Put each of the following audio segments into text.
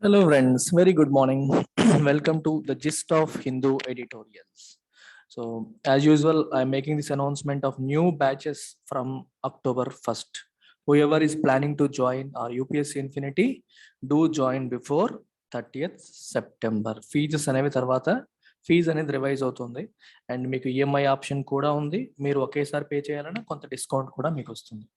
Hello, friends. Very good morning. Welcome to the gist of Hindu editorials. So, as usual, I'm making this announcement of new batches from October 1st. Whoever is planning to join our UPSC Infinity, do join before 30th September. Fees అనేవి తర్వాత fee అనేది revise అవుతుంది and మీకు EMI option కూడా ఉంది. మీరు ఒకేసారి pay చేయాలన్నా కొంత డిస్కౌంట్ కూడా మీకు వస్తుంది.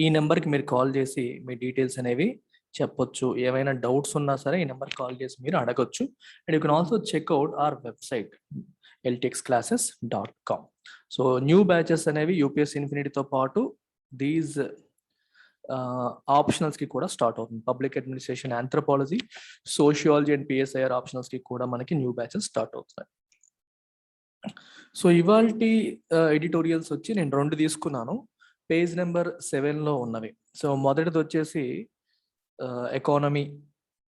ఈ నెంబర్కి మీరు కాల్ చేసి మీ డీటెయిల్స్ అనేవి చెప్పొచ్చు. ఏమైనా డౌట్స్ ఉన్నా సరే ఈ నెంబర్ కాల్ చేసి మీరు అడగొచ్చు. And you can also check out our website ltxclasses.com. So new batches అనేవి యూపీఎస్సీ ఇన్ఫినిటీతో పాటు దీస్ ఆప్షనల్స్ కి కూడా స్టార్ట్ అవుతుంది. Public administration, anthropology, sociology and PSIR optionals కి కూడా మనకి న్యూ బ్యాచెస్ స్టార్ట్ అవుతున్నాయి. సో ఇవాల్టి ఎడిటోరియల్స్ వచ్చి నేను 2 తీసుకున్నాను. పేజ్ నెంబర్ 7లో ఉన్నవి. సో మొదటిది వచ్చేసి economy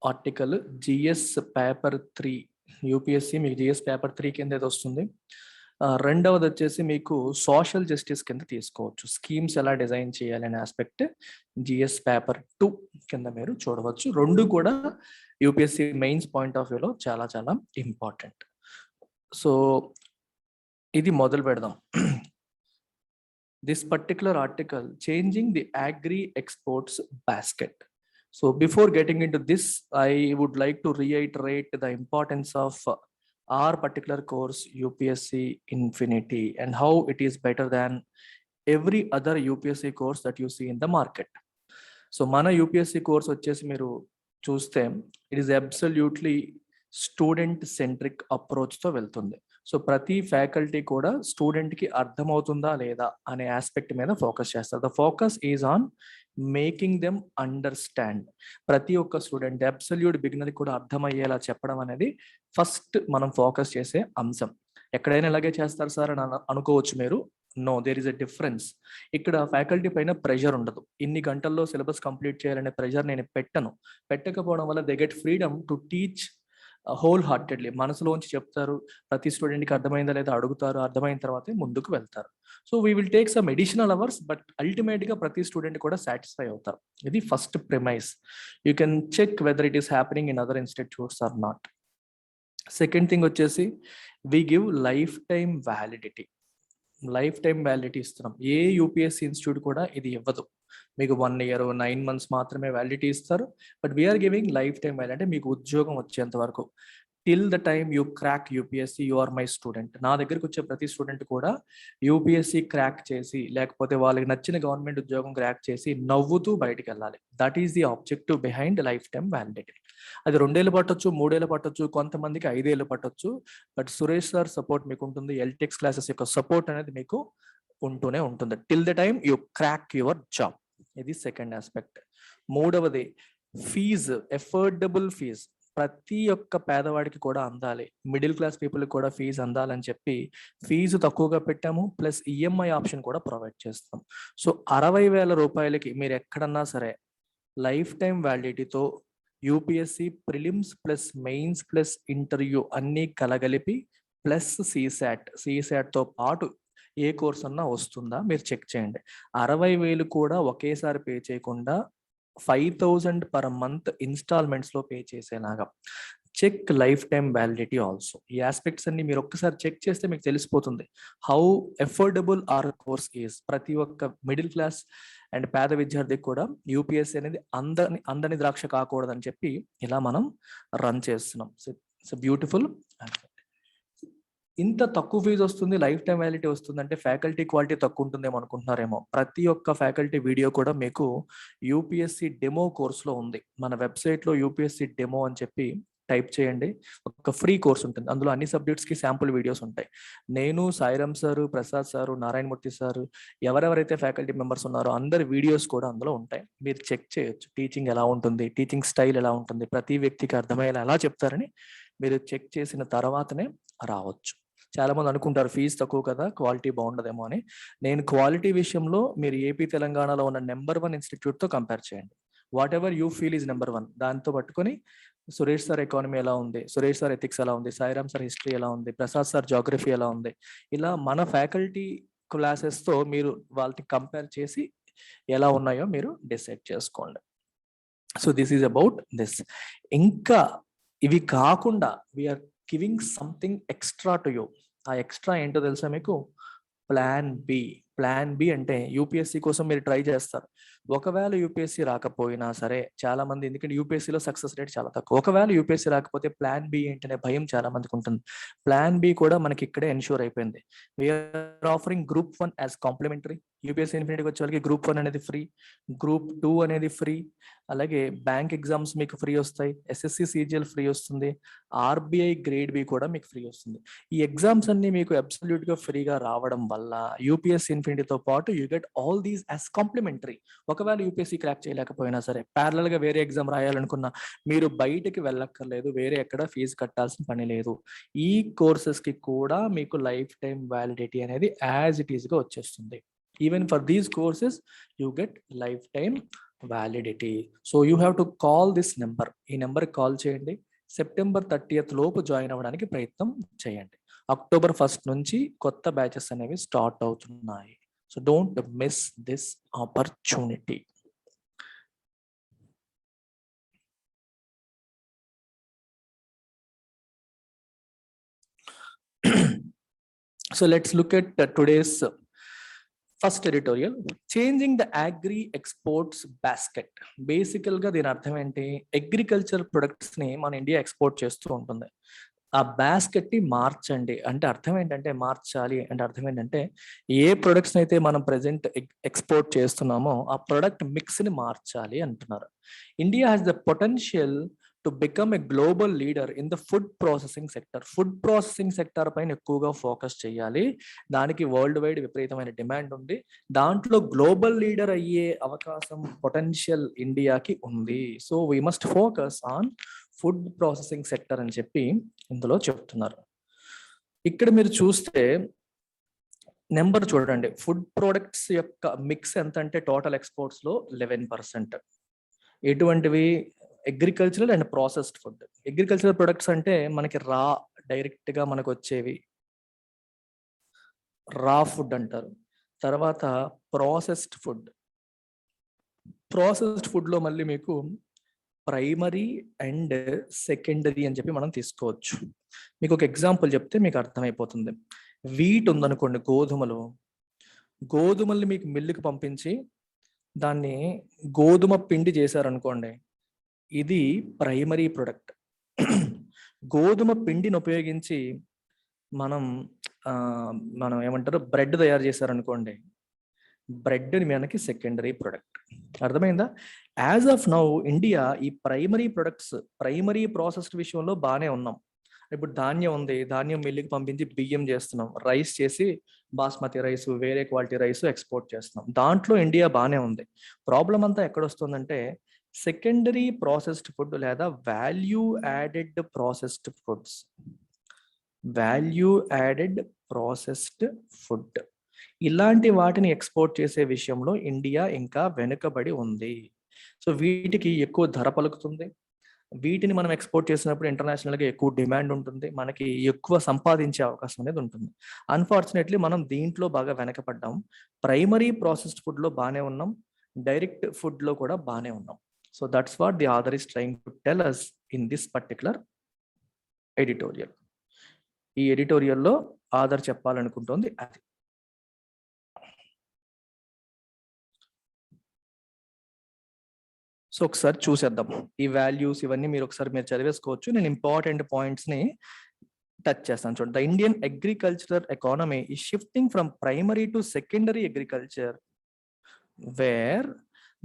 article GS paper 3 UPSC మీకు జిఎస్ పేపర్ 3 కింద ఇది వస్తుంది. రెండవది వచ్చేసి మీకు సోషల్ జస్టిస్ కింద తీసుకోవచ్చు. స్కీమ్స్ ఎలా డిజైన్ చేయాలి అనే ఆస్పెక్ట్ జిఎస్ పేపర్ 2 కింద మీరు చూడవచ్చు. రెండు కూడా యూపీఎస్సీ మెయిన్స్ పాయింట్ ఆఫ్ వ్యూలో చాలా చాలా ఇంపార్టెంట్. సో ఇది మొదలు పెడదాం. This particular article changing the agri exports basket. So before getting into this, I would like to reiterate the importance of our particular course UPSC Infinity and how it is better than every other UPSC course that you see in the market. So mana UPSC course vachesi meeru chuste it is absolutely student centric approach తో వెళ్తుంది. So ప్రతి faculty కూడా student కి అర్థమవుతుందా లేదా అనే aspect మీద focus చేస్తారు. The focus is on making them understand. ప్రతి ఒక్క స్టూడెంట్ అబ్సల్యూట్ బిగినర్ కూడా అర్థమయ్యేలా చెప్పడం అనేది ఫస్ట్ మనం ఫోకస్ చేసే అంశం. ఎక్కడైనా ఇలాగే చేస్తారు సార్ అని అనుకోవచ్చు మీరు. No, there is a difference. ఇక్కడ ఫ్యాకల్టీ పైన ప్రెషర్ ఉండదు. ఇన్ని గంటల్లో సిలబస్ కంప్లీట్ చేయాలనే ప్రెషర్ నేను పెట్టకపోవడం వల్ల they get freedom to teach wholeheartedly. మనసులోంచి చెప్తారు, ప్రతి స్టూడెంట్కి అర్థమైందా లేదా అడుగుతారు, అర్థమైన తర్వాతే ముందుకు వెళ్తారు. So we will take some additional hours, but అల్టిమేట్గా ప్రతి స్టూడెంట్ కూడా సాటిస్ఫై అవుతారు. ఇది first premise. You can check whether it is happening in other institutes or not. Second thing వచ్చేసి we give lifetime validity. Life time validity ఇస్తున్నాం. ఏ UPSC institute కూడా ఇది ఇవ్వదు. మీకు 1 year 9 months మాత్రమే వ్యాలిడిటీ ఇస్తారు. But we're giving life time validity. అంటే మీకు ఉద్యోగం వచ్చేంత వరకు, till the time you crack UPSC you are my student. నా దగ్గరికి వచ్చే ప్రతి స్టూడెంట్ కూడా యూపీఎస్సీ క్రాక్ చేసి లేకపోతే వాళ్ళకి నచ్చిన గవర్నమెంట్ ఉద్యోగం క్రాక్ చేసి నవ్వుతూ బయటికి వెళ్ళాలి. That is the objective behind life time validity. అది 2 ఏళ్ళు పట్టొచ్చు, 3 ఏళ్ళు పట్టొచ్చు, కొంతమందికి 5 ఏళ్ళు పట్టొచ్చు. బట్ సురేష్ సార్ సపోర్ట్ మీకు ఉంటుంది. ఎల్టెక్స్ క్లాసెస్ యొక్క సపోర్ట్ అనేది మీకు ఉంటూనే ఉంటుంది till the time you crack your job. ఇది సెకండ్ ఆస్పెక్ట్. మూడవది ఫీజు, ఎఫోర్డబుల్ ఫీజ్. ప్రతి ఒక్క పేదవాడికి కూడా అందాలి, మిడిల్ క్లాస్ పీపుల్ కూడా ఫీజు అందాలని చెప్పి ఫీజు తక్కువగా పెట్టాము. ప్లస్ ఈఎంఐ ఆప్షన్ కూడా ప్రొవైడ్ చేస్తాం. సో 60,000 రూపాయలకి మీరు ఎక్కడన్నా సరే లైఫ్ టైం వ్యాలిడిటీతో UPSC prelims plus mains plus interview అన్నీ కలగలిపి ప్లస్ సీసాట్తో పాటు ఏ కోర్స్ అన్నా వస్తుందా మీరు చెక్ చేయండి. 60,000 కూడా ఒకేసారి పే చేయకుండా 5,000 పర్ మంత్ ఇన్స్టాల్మెంట్స్ లో పే చేసేలాగా check life time validity also. ఈ ఆస్పెక్ట్స్ అన్ని మీరు ఒక్కసారి చెక్ చేస్తే మీకు తెలిసిపోతుంది how affordable are course is. ప్రతి ఒక్క మిడిల్ క్లాస్ అండ్ పేద విద్యార్థికి కూడా యూపీఎస్సీ అనేది అందని ద్రాక్ష కాకూడదని చెప్పి ఇలా మనం రన్ చేస్తున్నాం. So beautiful. ఇంత తక్కువ ఫీజు వస్తుంది, లైఫ్ టైం వ్యాలిడిటీ వస్తుంది అంటే ఫ్యాకల్టీ క్వాలిటీ తక్కువ ఉంటుందేమో అనుకుంటున్నారేమో. ప్రతి ఒక్క ఫ్యాకల్టీ వీడియో కూడా మీకు యూపీఎస్సీ డెమో కోర్సులో ఉంది. మన వెబ్సైట్లో యూపీఎస్సీ డెమో అని చెప్పి టైప్ చేయండి. ఒక ఫ్రీ కోర్స్ ఉంటుంది. అందులో అన్ని సబ్జెక్ట్స్కి శాంపుల్ వీడియోస్ ఉంటాయి. నేను, Sairam sir, Prasad sir, Narayanamurthy sir, ఎవరెవరైతే ఫ్యాకల్టీ మెంబర్స్ ఉన్నారో అందరి వీడియోస్ కూడా అందులో ఉంటాయి. మీరు చెక్ చేయొచ్చు టీచింగ్ ఎలా ఉంటుంది, టీచింగ్ స్టైల్ ఎలా ఉంటుంది, ప్రతి వ్యక్తికి అర్థమయ్యేలా ఎలా చెప్తారని మీరు చెక్ చేసిన తర్వాతనే రావచ్చు. చాలా మంది అనుకుంటారు ఫీజు తక్కువ కదా, క్వాలిటీ బాగుండదేమో అని. నేను క్వాలిటీ విషయంలో మీరు ఏపీ తెలంగాణలో ఉన్న నెంబర్ 1 ఇన్స్టిట్యూట్తో కంపేర్ చేయండి. What ever you feel is number 1, దాంతో పట్టుకొని సురేష్ సార్ ఎకానమీ ఎలా ఉంది, సురేష్ సార్ ఎథిక్స్ ఎలా ఉంది, సాయిరామ్ సార్ హిస్టరీ ఎలా ఉంది, ప్రసాద్ సార్ జాగ్రఫీ ఎలా ఉంది, ఇలా మన ఫ్యాకల్టీ క్లాసెస్తో మీరు వాళ్ళకి కంపేర్ చేసి ఎలా ఉన్నాయో మీరు డిసైడ్ చేసుకోండి. So this is about this. ఇంకా ఇవి కాకుండా we're giving something extra to you. ఆ ఎక్స్ట్రా ఏంటో తెలుసా మీకు? Plan B. ప్లాన్ బి అంటే యూపీఎస్సీ కోసం మీరు ట్రై చేస్తారు. ఒకవేళ యూపీఎస్సీ రాకపోయినా సరే, చాలా మంది, ఎందుకంటే యూపీఎస్సీలో సక్సెస్ రేట్ చాలా తక్కువ, ఒకవేళ యూపీఎస్సీ రాకపోతే ప్లాన్ బి ఏంటనే భయం చాలా మందికి ఉంటుంది. ప్లాన్ బి కూడా మనకి ఇక్కడే ఎన్ష్యూర్ అయిపోయింది. We're offering group 1 as complimentary. UPSC ఇన్ఫినిటీకి వచ్చే వాళ్ళకి గ్రూప్ 1 అనేది ఫ్రీ, గ్రూప్ 2 అనేది ఫ్రీ, అలాగే బ్యాంక్ ఎగ్జామ్స్ మీకు ఫ్రీ వస్తాయి, ఎస్ఎస్సి సిజిఎల్ ఫ్రీ వస్తుంది, ఆర్బీఐ గ్రేడ్ బి కూడా మీకు ఫ్రీ వస్తుంది. ఈ ఎగ్జామ్స్ అన్ని మీకు అబ్సల్యూట్ గా ఫ్రీగా రావడం వల్ల యూపీఎస్సీ ఇన్ఫినిటీతో పాటు you get all these as complimentary. ఒకవేళ యూపీఎస్సీ క్రాక్ చేయలేకపోయినా సరే, ప్యారలల్ గా వేరే ఎగ్జామ్ రాయాలనుకున్నా మీరు బయటకి వెళ్ళక్కర్లేదు, వేరే ఎక్కడ ఫీజు కట్టాల్సిన పని లేదు. ఈ కోర్సెస్ కి కూడా మీకు లైఫ్ టైం వ్యాలిడిటీ అనేది యాజ్ ఇట్ ఈస్ గా వచ్చేస్తుంది. Even for these courses you get life time validity. So you have to call this number. ఈ నెంబర్కి కాల్ చేయండి. September 30th లోపు జాయిన్ అవ్వడానికి ప్రయత్నం చేయండి. October 1st నుంచి కొత్త బ్యాచెస్ అనేవి స్టార్ట్ అవుతున్నాయి. So don't miss this opportunity. So let's look at today's first editorial, changing the agri exports basket. బేసికల్ గా దీని అర్థం ఏంటి? అగ్రికల్చర్ ప్రొడక్ట్స్ ని మన ఇండియా ఎక్స్పోర్ట్ చేస్తూ ఉంటుంది. ఆ బాస్కెట్ ని మార్చండి అంటే అర్థం ఏంటంటే, మార్చాలి అంటే అర్థం ఏంటంటే, ఏ ప్రొడక్ట్స్ అయితే మనం ప్రెసెంట్ ఎక్స్పోర్ట్ చేస్తున్నామో ఆ ప్రొడక్ట్ మిక్స్ ని మార్చాలి అంటున్నారు. India has the potential to become a global leader in the food processing sector. Food processing sector పైన ఎక్కువగా ఫోకస్ చేయాలి. దానికి వరల్డ్ వైడ్ విపరీతమైన డిమాండ్ ఉంది. దాంట్లో గ్లోబల్ లీడర్ అయ్యే అవకాశం, పొటెన్షియల్ ఇండియాకి ఉంది. So we must focus on food processing sector అని చెప్పి ఇందులో చెప్తున్నారు. ఇక్కడ మీరు చూస్తే నెంబర్ చూడండి, ఫుడ్ ప్రొడక్ట్స్ యొక్క మిక్స్ ఎంత అంటే టోటల్ ఎక్స్పోర్ట్స్ లో 11%. ఎటువంటివి? Agricultural and processed food. Agricultural products అంటే మనకి డైరెక్ట్ గా మనకు వచ్చేవి రా ఫుడ్ అంటారు. తర్వాత ప్రాసెస్డ్ ఫుడ్. ప్రాసెస్డ్ ఫుడ్ లో మళ్ళీ మీకు ప్రైమరీ అండ్ సెకండరీ అని చెప్పి మనం తీసుకోవచ్చు. మీకు ఒక ఎగ్జాంపుల్ చెప్తే మీకు అర్థమైపోతుంది. వీట్ ఉందనుకోండి, గోధుమల్ని మీకు మిల్లుకి పంపించి దాన్ని గోధుమ పిండి చేశారనుకోండి, ఇది ప్రైమరీ ప్రొడక్ట్. గోధుమ పిండిని ఉపయోగించి మనం ఏమంటారు, బ్రెడ్ తయారు చేశారనుకోండి, బ్రెడ్ మనకి సెకండరీ ప్రొడక్ట్. అర్థమైందా? యాజ్ ఆఫ్ నౌ ఇండియా ఈ ప్రైమరీ ప్రొడక్ట్స్, ప్రైమరీ ప్రాసెస్డ్ విషయంలో బాగానే ఉన్నాం. ఇప్పుడు ధాన్యం ఉంది, ధాన్యం మిల్లుకి పంపించి బియ్యం చేస్తున్నాం, రైస్ చేసి బాస్మతి రైస్, వేరే క్వాలిటీ రైస్ ఎక్స్పోర్ట్ చేస్తున్నాం. దాంట్లో ఇండియా బాగానే ఉంది. ప్రాబ్లం అంతా ఎక్కడ వస్తుందంటే, సెకండరీ ప్రాసెస్డ్ ఫుడ్ లేదా value added processed foods. Value added processed food ఇలాంటి వాటిని ఎక్స్పోర్ట్ చేసే విషయంలో ఇండియా ఇంకా వెనుకబడి ఉంది. సో వీటికి ఎక్కువ ధర పలుకుతుంది. వీటిని మనం ఎక్స్పోర్ట్ చేసినప్పుడు ఇంటర్నేషనల్ గా ఎక్కువ డిమాండ్ ఉంటుంది, మనకి ఎక్కువ సంపాదించే అవకాశం అనేది ఉంటుంది. అన్ఫార్చునేట్లీ మనం దీంట్లో బాగా వెనకపడ్డాం. ప్రైమరీ ప్రాసెస్డ్ ఫుడ్ లో బాగానే ఉన్నాం, డైరెక్ట్ ఫుడ్ లో కూడా బాగానే ఉన్నాం. So that's what the author is trying to tell us in this particular editorial. ఈ ఎడిటోరియల్లో ఆథర్ చెప్పాలనుకుంటోంది అది. సో ఒకసారి చూసేద్దాం ఈ వాల్యూస్, ఇవన్నీ మీరు ఒకసారి చదివేసుకోవచ్చు. నేను ఇంపార్టెంట్ పాయింట్స్ ని టచ్ చేస్తాను. చూడండి, ద ఇండియన్ అగ్రికల్చరల్ ఎకానమీ ఈ shifting from primary to secondary agriculture, where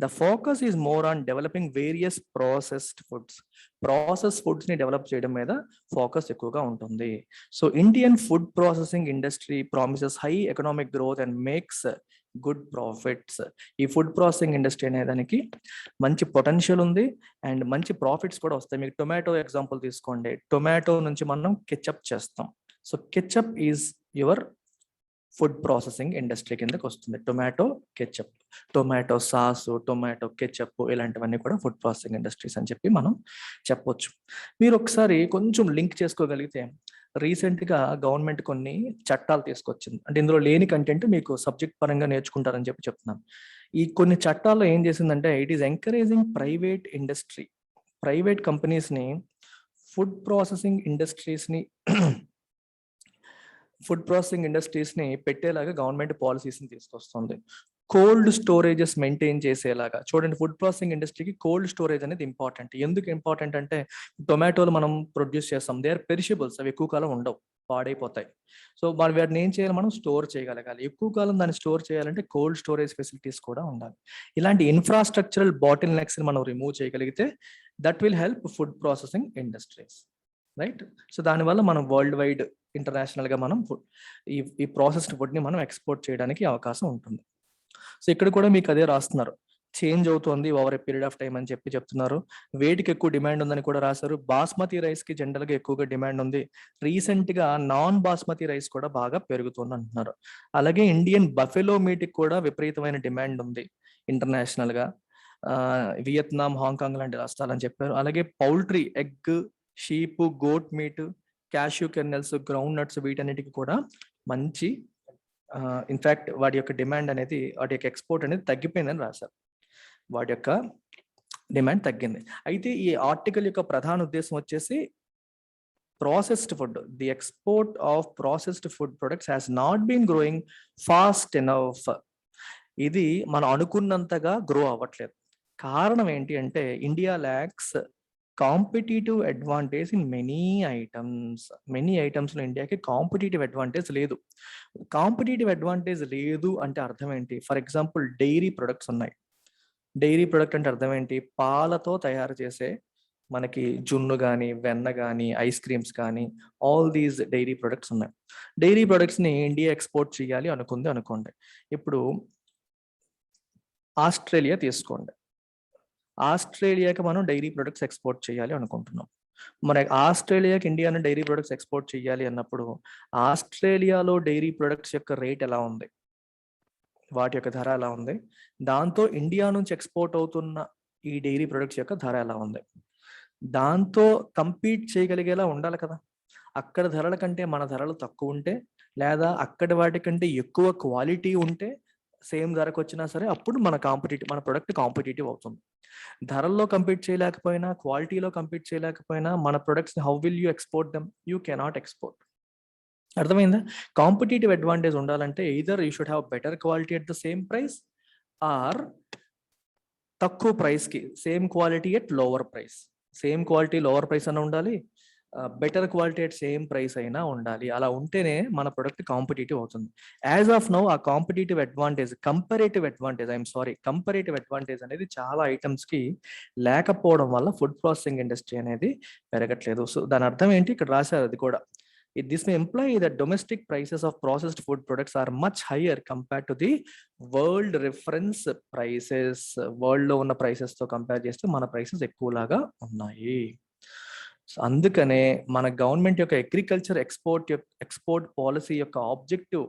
the focus is more on developing various processed foods. Processed foods ni develop cheyadam meeda focus ekkuva untundi. So Indian food processing industry promises high economic growth and makes good profits. ఈ food processing industry అనే దానికి మంచి potential ఉంది and మంచి profits కూడా వస్తాయి. మీకు tomato example తీసుకోండి, టొమాటో నుంచి మనం కెచప్ చేస్తాం. So ketchup is your food processing industry కిందకి వస్తుంది. Tomato ketchup, tomato sauce, tomato ketchup ఇలాంటివన్నీ కూడా ఫుడ్ ప్రాసెసింగ్ ఇండస్ట్రీస్ అని చెప్పి మనం చెప్పొచ్చు. మీరు ఒకసారి కొంచెం లింక్ చేసుకోగలిగితే, రీసెంట్ గా గవర్నమెంట్ కొన్ని చట్టాలు తీసుకొచ్చింది. అంటే ఇందులో లేని కంటెంట్ మీకు సబ్జెక్ట్ పరంగా నేర్చుకుంటారని చెప్పి చెప్తున్నాను. ఈ కొన్ని చట్టాల్లో ఏం చేసిందంటే ఇట్ ఈస్ ఎంకరేజింగ్ ప్రైవేట్ కంపెనీస్ని ఫుడ్ ప్రాసెసింగ్ ఇండస్ట్రీస్ని పెట్టేలాగా గవర్నమెంట్ పాలసీస్ని తీసుకొస్తుంది. కోల్డ్ స్టోరేజెస్ మెయింటైన్ చేసేలాగా చూడండి. ఫుడ్ ప్రాసెసింగ్ ఇండస్ట్రీకి కోల్డ్ స్టోరేజ్ అనేది ఇంపార్టెంట్. ఎందుకు ఇంపార్టెంట్ అంటే టొమాటోలు మనం ప్రొడ్యూస్ చేస్తాం, దే ఆర్ పెరిషబుల్స్, అవి ఎక్కువ కాలం ఉండవు, పాడైపోతాయి. సో వాటిని ఏం చేయాలి, మనం స్టోర్ చేయగలగాలి. ఎక్కువ కాలం దాన్ని స్టోర్ చేయాలంటే కోల్డ్ స్టోరేజ్ ఫెసిలిటీస్ కూడా ఉండాలి. ఇలాంటి ఇన్ఫ్రాస్ట్రక్చరల్ బాటిల్ నెక్స్ మనం రిమూవ్ చేయగలిగితే that will help food processing industries, right? So దానివల్ల మనం వరల్డ్ వైడ్ ఇంటర్నేషనల్గా మనం ఈ ప్రాసెస్డ్ ఫుడ్ని మనం ఎక్స్పోర్ట్ చేయడానికి అవకాశం ఉంటుంది. సో ఇక్కడ కూడా మీకు అదే రాస్తున్నారు, చేంజ్ అవుతుంది over a period of time అని చెప్తున్నారు. వేటికి ఎక్కువ డిమాండ్ ఉందని కూడా రాశారు. బాస్మతి రైస్ కి జనరల్ గా ఎక్కువగా డిమాండ్ ఉంది. రీసెంట్ గా నాన్ బాస్మతి రైస్ కూడా బాగా పెరుగుతుంది అంటున్నారు. అలాగే ఇండియన్ బఫెలో మీట్ కి కూడా విపరీతమైన డిమాండ్ ఉంది ఇంటర్నేషనల్ గా. వియత్నాం, హాంకాంగ్ లాంటి రాష్ట్రాలని చెప్పారు. అలాగే poultry, egg, sheep, goat meat, cashew kernels, groundnuts, వీటన్నిటికి కూడా మంచి ఇన్ఫాక్ట్ వాటి యొక్క డిమాండ్ అనేది, వాటి యొక్క ఎక్స్పోర్ట్ అనేది తగ్గిపోయిందని రాశారు. వాటి యొక్క డిమాండ్ తగ్గింది. అయితే ఈ ఆర్టికల్ యొక్క ప్రధాన ఉద్దేశం వచ్చేసి processed food, the export of processed food products has not been growing fast enough. ఇది మనం అనుకున్నంతగా గ్రో అవ్వట్లేదు. కారణం ఏంటి అంటే India lacks competitive advantage in many ఐటమ్స్లో ఇండియాకి కాంపిటేటివ్ అడ్వాంటేజ్ లేదు. కాంపిటేటివ్ అడ్వాంటేజ్ లేదు అంటే అర్థం ఏంటి? ఫర్ ఎగ్జాంపుల్ డైరీ ప్రొడక్ట్స్ ఉన్నాయి. డైరీ ప్రొడక్ట్ అంటే అర్థం ఏంటి? పాలతో తయారు చేసే మనకి జున్ను కానీ, వెన్న కానీ, ఐస్ క్రీమ్స్ కానీ, ఆల్ దీస్ డైరీ ప్రొడక్ట్స్ ఉన్నాయి. డైరీ ప్రొడక్ట్స్ని ఇండియా ఎక్స్పోర్ట్ చేయాలి అనుకోండి. ఇప్పుడు ఆస్ట్రేలియా తీసుకోండి. ఆస్ట్రేలియాకి మనం డైరీ ప్రొడక్ట్స్ ఎక్స్పోర్ట్ చేయాలి అనుకుంటున్నాం. మన ఆస్ట్రేలియాకి ఇండియాను డైరీ ప్రొడక్ట్స్ ఎక్స్పోర్ట్ చేయాలి అన్నప్పుడు ఆస్ట్రేలియాలో డైరీ ప్రొడక్ట్స్ యొక్క రేట్ ఎలా ఉంది, వాటి యొక్క ధర ఎలా ఉంది, దాంతో ఇండియా నుంచి ఎక్స్పోర్ట్ అవుతున్న ఈ డైరీ ప్రొడక్ట్స్ యొక్క ధర ఎలా ఉంది, దాంతో కంపీట్ చేయగలిగేలా ఉండాలి కదా. అక్కడ ధరల కంటే మన ధరలు తక్కువ ఉంటే, లేదా అక్కడ వాటి కంటే ఎక్కువ క్వాలిటీ ఉంటే, సేమ్ ధరకు వచ్చినా సరే అప్పుడు మన ప్రొడక్ట్ కాంపిటేటివ్ అవుతుంది. ధరల్లో కంపీట్ చేయలేకపోయినా, క్వాలిటీలో కంపీట్ చేయలేకపోయినా మన products how will you export them? You cannot export. అర్థమైందా? కాంపిటేటివ్ అడ్వాంటేజ్ ఉండాలంటే either you should have better quality at the same price, or తక్కువ ప్రైస్కి same quality at lower price. Same quality lower price అన్న ఉండాలి, better quality at same price అయినా ఉండాలి. అలా ఉంటేనే మన ప్రొడక్ట్ కాంపిటేటివ్ అవుతుంది. యాజ్ ఆఫ్ నౌ ఆ కంపరేటివ్ అడ్వాంటేజ్ అనేది చాలా ఐటమ్స్ కి లేకపోవడం వల్ల ఫుడ్ ప్రాసెసింగ్ ఇండస్ట్రీ అనేది పెరగట్లేదు. సో దాని అర్థం ఏంటి? ఇక్కడ రాశారు అది కూడా. This may imply that domestic prices of processed food products are much higher compared to the world reference prices. World లో ఉన్న ప్రైసెస్ తో కంపేర్ చేస్తే మన ప్రైసెస్ ఎక్కువలాగా ఉన్నాయి. సో అందుకనే మన గవర్నమెంట్ యొక్క అగ్రికల్చర్ ఎక్స్పోర్ట్ పాలసీ యొక్క ఆబ్జెక్టివ్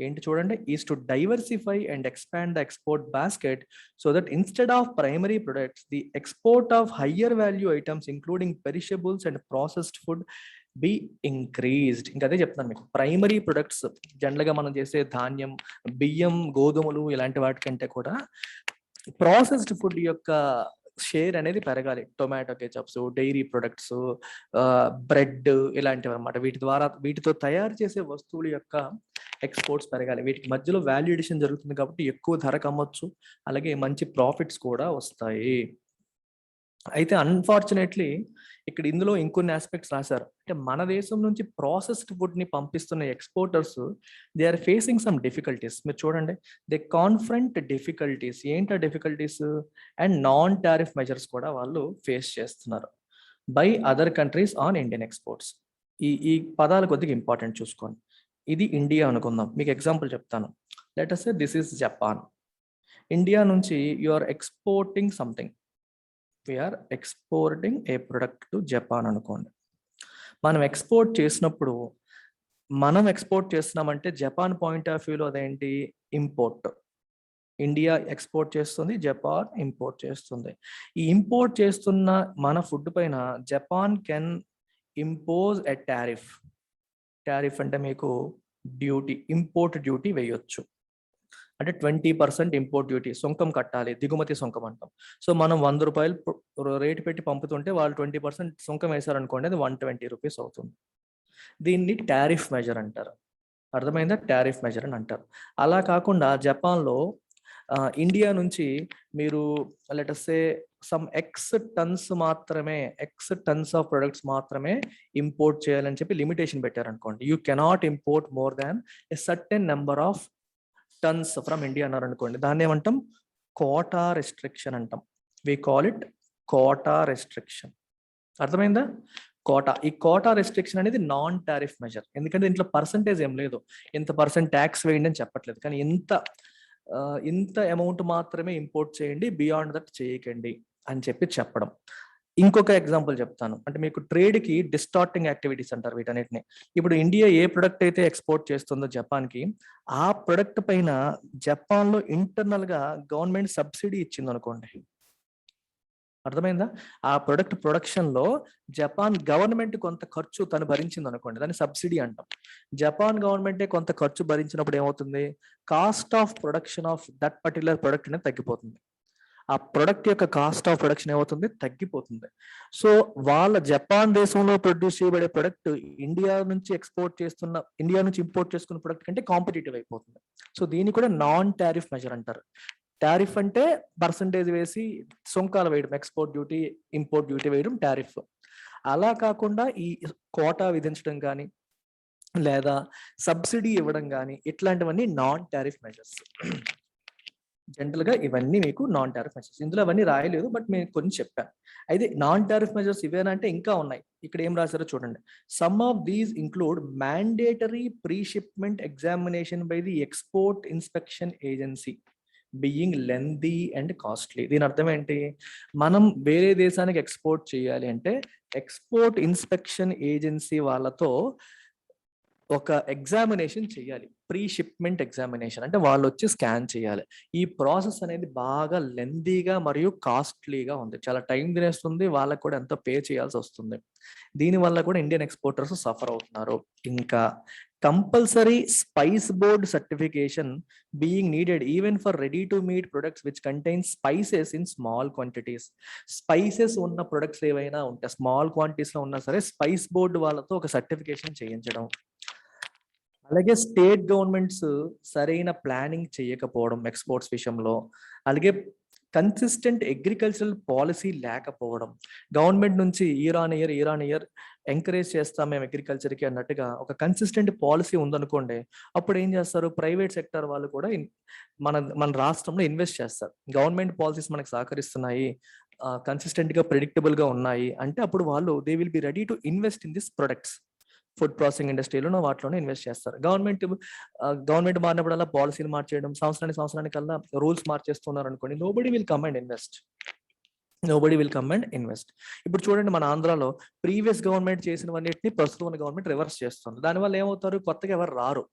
ఏంటి చూడండి, is to diversify and expand the export basket so that instead of primary products the export of higher value items including perishables and processed food be increased. ఇంకా అదే చెప్తాను మీకు, primary products జనరల్గా మనం చేసే ధాన్యం, బియ్యం, గోధుమలు ఇలాంటి వాటికంటే కూడా ప్రాసెస్డ్ ఫుడ్ యొక్క షేర్ అనేది పెరగాలి. Tomato ketchups, dairy products, bread ఇలాంటివి అనమాట. వీటితో తయారు చేసే వస్తువుల యొక్క ఎక్స్పోర్ట్స్ పెరగాలి. వీటికి మధ్యలో వాల్యూ ఎడిషన్ జరుగుతుంది కాబట్టి ఎక్కువ ధరకు అమ్మొచ్చు, అలాగే మంచి ప్రాఫిట్స్ కూడా వస్తాయి. అయితే అన్ఫార్చునేట్లీ ఇక్కడ ఇందులో ఇంకొన్ని ఆస్పెక్ట్స్ రాశారు. అంటే మన దేశం నుంచి ప్రాసెస్డ్ ఫుడ్ ని పంపిస్తున్న exporters they are facing some difficulties. మీరు చూడండి, దే కాన్ఫ్రంట్ డిఫికల్టీస్. ఏంటా difficulties? And non tariff measures కూడా వాళ్ళు ఫేస్ చేస్తున్నారు by other countries on Indian exports. ఈ పదాలు కొద్దిగా ఇంపార్టెంట్ చూసుకోండి. ఇది ఇండియా అనుకుందాం, మీకు ఎగ్జాంపుల్ చెప్తాను. Let us say this is Japan. India నుంచి you are exporting something, we're exporting a product to Japan అనుకోండి. మనం ఎక్స్పోర్ట్ చేసినప్పుడు మనం ఎక్స్పోర్ట్ చేస్తున్నామంటే జపాన్ పాయింట్ ఆఫ్ వ్యూలో అదేంటి? ఇంపోర్ట్. ఇండియా ఎక్స్పోర్ట్ చేస్తుంది, జపాన్ ఇంపోర్ట్ చేస్తుంది. ఈ ఇంపోర్ట్ చేస్తున్న మన ఫుడ్ పైన Japan can impose a tariff. Tariff అంటే మీకు డ్యూటీ, ఇంపోర్ట్ డ్యూటీ వేయొచ్చు. అంటే 20% ఇంపోర్ట్ డ్యూటీ సుంకం కట్టాలి, దిగుమతి సుంకం అంటాం. సో మనం 100 రూపాయలు రేటు పెట్టి పంపుతుంటే వాళ్ళు 20% సుంకం వేశారనుకోండి, అది 120 రూపీస్ అవుతుంది. దీన్ని టారిఫ్ మెజర్ అంటారు. అర్థమైందా? టారిఫ్ మెజర్ అని అంటారు. అలా కాకుండా జపాన్లో ఇండియా నుంచి మీరు let us say some X tons of products మాత్రమే ఇంపోర్ట్ చేయాలని చెప్పి లిమిటేషన్ పెట్టారనుకోండి. You cannot import more than a certain number of tons from India అన్నారు అనుకోండి, దాన్ని ఏమంటాం? కోటా రెస్ట్రిక్షన్ అంటాం. We call it quota restriction. అర్థమైందా? కోటా. ఈ కోటా రెస్ట్రిక్షన్ అనేది నాన్ టారిఫ్ మెజర్. ఎందుకంటే దీంట్లో పర్సంటేజ్ ఏం లేదు, ఇంత పర్సెంట్ ట్యాక్స్ వేయండి అని చెప్పట్లేదు, కానీ ఇంత అమౌంట్ మాత్రమే ఇంపోర్ట్ చేయండి, బియాండ్ దట్ చేయకండి అని చెప్పి చెప్పడం. ఇంకొక ఎగ్జాంపుల్ చెప్తాను, అంటే మీకు ట్రేడ్కి డిస్టార్టింగ్ యాక్టివిటీస్ అంటారు వీటన్నిటిని. ఇప్పుడు ఇండియా ఏ ప్రొడక్ట్ అయితే ఎక్స్పోర్ట్ చేస్తుందో జపాన్కి, ఆ ప్రొడక్ట్ పైన జపాన్లో ఇంటర్నల్గా గవర్నమెంట్ సబ్సిడీ ఇచ్చింది అనుకోండి. అర్థమైందా? ఆ ప్రొడక్ట్ ప్రొడక్షన్లో జపాన్ గవర్నమెంట్ కొంత ఖర్చు తను భరించింది అనుకోండి, దాన్ని సబ్సిడీ అంటాం. జపాన్ గవర్నమెంటే కొంత ఖర్చు భరించినప్పుడు ఏమవుతుంది? Cost of production of that particular product అనేది తగ్గిపోతుంది. ఆ ప్రొడక్ట్ యొక్క కాస్ట్ ఆఫ్ ప్రొడక్షన్ ఏమవుతుంది? తగ్గిపోతుంది. సో వాళ్ళ జపాన్ దేశంలో ప్రొడ్యూస్ చేయబడే ప్రొడక్ట్ ఇండియా నుంచి ఇంపోర్ట్ చేసుకున్న ప్రొడక్ట్ కంటే కాంపిటేటివ్ అయిపోతుంది. సో దీన్ని కూడా నాన్ టారిఫ్ మెజర్ అంటారు. టారిఫ్ అంటే పర్సంటేజ్ వేసి సుంకాలు వేయడం, ఎక్స్పోర్ట్ డ్యూటీ, ఇంపోర్ట్ డ్యూటీ వేయడం టారిఫ్. అలా కాకుండా ఈ కోటా విధించడం కానీ లేదా సబ్సిడీ ఇవ్వడం కానీ ఇట్లాంటివన్నీ నాన్ టారిఫ్ మెజర్స్. జనరల్ గా ఇవన్నీ మీకు నాన్ టారిఫ్ మెజర్స్. ఇందులో అవన్నీ రాయలేదు, బట్ నేను కొన్ని చెప్పాను. అయితే నాన్ టారిఫ్ మెజర్స్ ఇవేనంటే ఇంకా ఉన్నాయి. ఇక్కడ ఏం రాశారో చూడండి. Some of these include mandatory pre shipment examination by the export inspection agency being lengthy and costly. దీని అర్థం ఏంటి? మనం వేరే దేశానికి ఎక్స్పోర్ట్ చేయాలి అంటే ఎక్స్పోర్ట్ ఇన్స్పెక్షన్ ఏజెన్సీ వాళ్ళతో ఒక ఎగ్జామినేషన్ చేయాలి, ప్రీ షిప్మెంట్ ఎగ్జామినేషన్. అంటే వాళ్ళు వచ్చి స్కాన్ చేయాలి. ఈ ప్రాసెస్ అనేది బాగా లెందీగా మరియు కాస్ట్లీగా ఉంది, చాలా టైం తినేస్తుంది, వాళ్ళకు కూడా ఎంతో పే చేయాల్సి వస్తుంది. దీనివల్ల కూడా ఇండియన్ ఎక్స్పోర్టర్స్ సఫర్ అవుతున్నారు. ఇంకా compulsory spice board certification being needed even for ready to meet products which contain spices in small quantities. Spices ఉన్న ప్రొడక్ట్స్ ఏవైనా ఉంటే స్మాల్ క్వాంటిటీస్ లో ఉన్నా సరే స్పైస్ బోర్డు వాళ్ళతో ఒక సర్టిఫికేషన్ చేయించడం. అలాగే స్టేట్ గవర్నమెంట్స్ సరైన ప్లానింగ్ చేయకపోవడం ఎక్స్పోర్ట్స్ విషయంలో. అలాగే కన్సిస్టెంట్ అగ్రికల్చరల్ పాలసీ లేకపోవడం. గవర్నమెంట్ నుంచి ఇయర్ ఆన్ ఇయర్ ఎంకరేజ్ చేస్తాం మేము అగ్రికల్చర్కి అన్నట్టుగా ఒక కన్సిస్టెంట్ పాలసీ ఉందనుకోండి, అప్పుడు ఏం చేస్తారు? ప్రైవేట్ సెక్టర్ వాళ్ళు కూడా మన రాష్ట్రంలో ఇన్వెస్ట్ చేస్తారు. గవర్నమెంట్ పాలసీస్ మనకు సహకరిస్తున్నాయి, కన్సిస్టెంట్ గా ప్రెడిక్టబుల్ గా ఉన్నాయి అంటే అప్పుడు వాళ్ళు they will be ready to invest in this products. Food processing ఇండస్ట్రీలో వాటిలోనే ఇన్వెస్ట్ చేస్తారు. గవర్నమెంట్ మారినప్పుడల్లా పాలసీలు మార్చేయడం, సంవత్సరానికల్లా రూల్స్ మార్చేస్తున్నారు అనుకోండి, nobody will come and invest. ఇప్పుడు చూడండి, మన ఆంధ్రాలో ప్రీవియస్ గవర్నమెంట్ చేసినవన్నిటిని ప్రస్తుతం ఉన్న గవర్నమెంట్ రివర్స్ చేస్తుంది. దానివల్ల ఏమవుతారు? కొత్తగా ఎవరు రారు.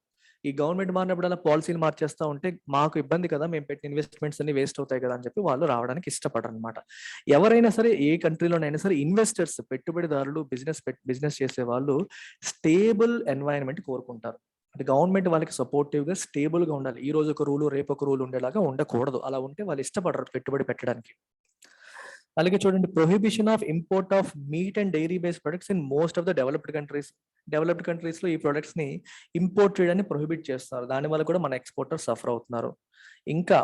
ఈ గవర్నమెంట్ మారినప్పుడల్లా పాలసీలు మార్చేస్తూ ఉంటే మాకు ఇబ్బంది కదా, మేము పెట్టిన ఇన్వెస్ట్మెంట్స్ అన్ని వేస్ట్ అవుతాయి కదా అని చెప్పి వాళ్ళు రావడానికి ఇష్టపడరు అనమాట. ఎవరైనా సరే ఏ కంట్రీలోనైనా సరే ఇన్వెస్టర్స్, పెట్టుబడిదారులు, బిజినెస్ చేసే వాళ్ళు స్టేబుల్ ఎన్వైరన్మెంట్ కోరుకుంటారు. అంటే గవర్నమెంట్ వాళ్ళకి సపోర్టివ్ గా స్టేబుల్ గా ఉండాలి. ఈ రోజు ఒక రూలు రేపు ఒక రూల్ ఉండేలాగా ఉండకూడదు. అలా ఉంటే వాళ్ళు ఇష్టపడరు పెట్టుబడి పెట్టడానికి. అలాగే చూడండి, prohibition of import of meat and dairy based products in most of the developed countries లో ఈ ప్రొడక్ట్స్ ని ఇంపోర్ట్ చేయడాన్ని ప్రొహిబిట్ చేస్తారు. దానివల్ల కూడా మన ఎక్స్పోర్టర్ సఫర్ అవుతున్నారు. ఇంకా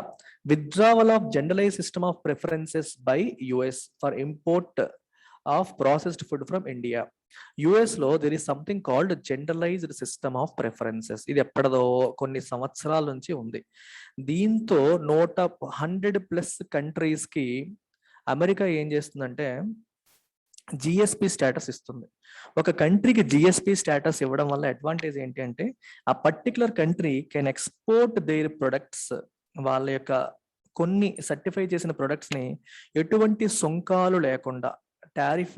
withdrawal of generalize system of preferences by US for import of processed food from India. US లో there is something called generalized system of preferences. ఇది ఎప్పటిదో కొన్ని సంవత్సరాల నుంచి ఉంది. దీంతో 100+ కంట్రీస్ కి అమెరికా ఏం చేస్తుందంటే జిఎస్పి స్టేటస్ ఇస్తుంది. ఒక కంట్రీకి జిఎస్పి స్టేటస్ ఇవ్వడం వల్ల అడ్వాంటేజ్ ఏంటి అంటే ఆ particular country can export their products, వాళ్ళ యొక్క కొన్ని సర్టిఫై చేసిన ప్రొడక్ట్స్ ని ఎటువంటి సుంకాలు లేకుండా, టారిఫ్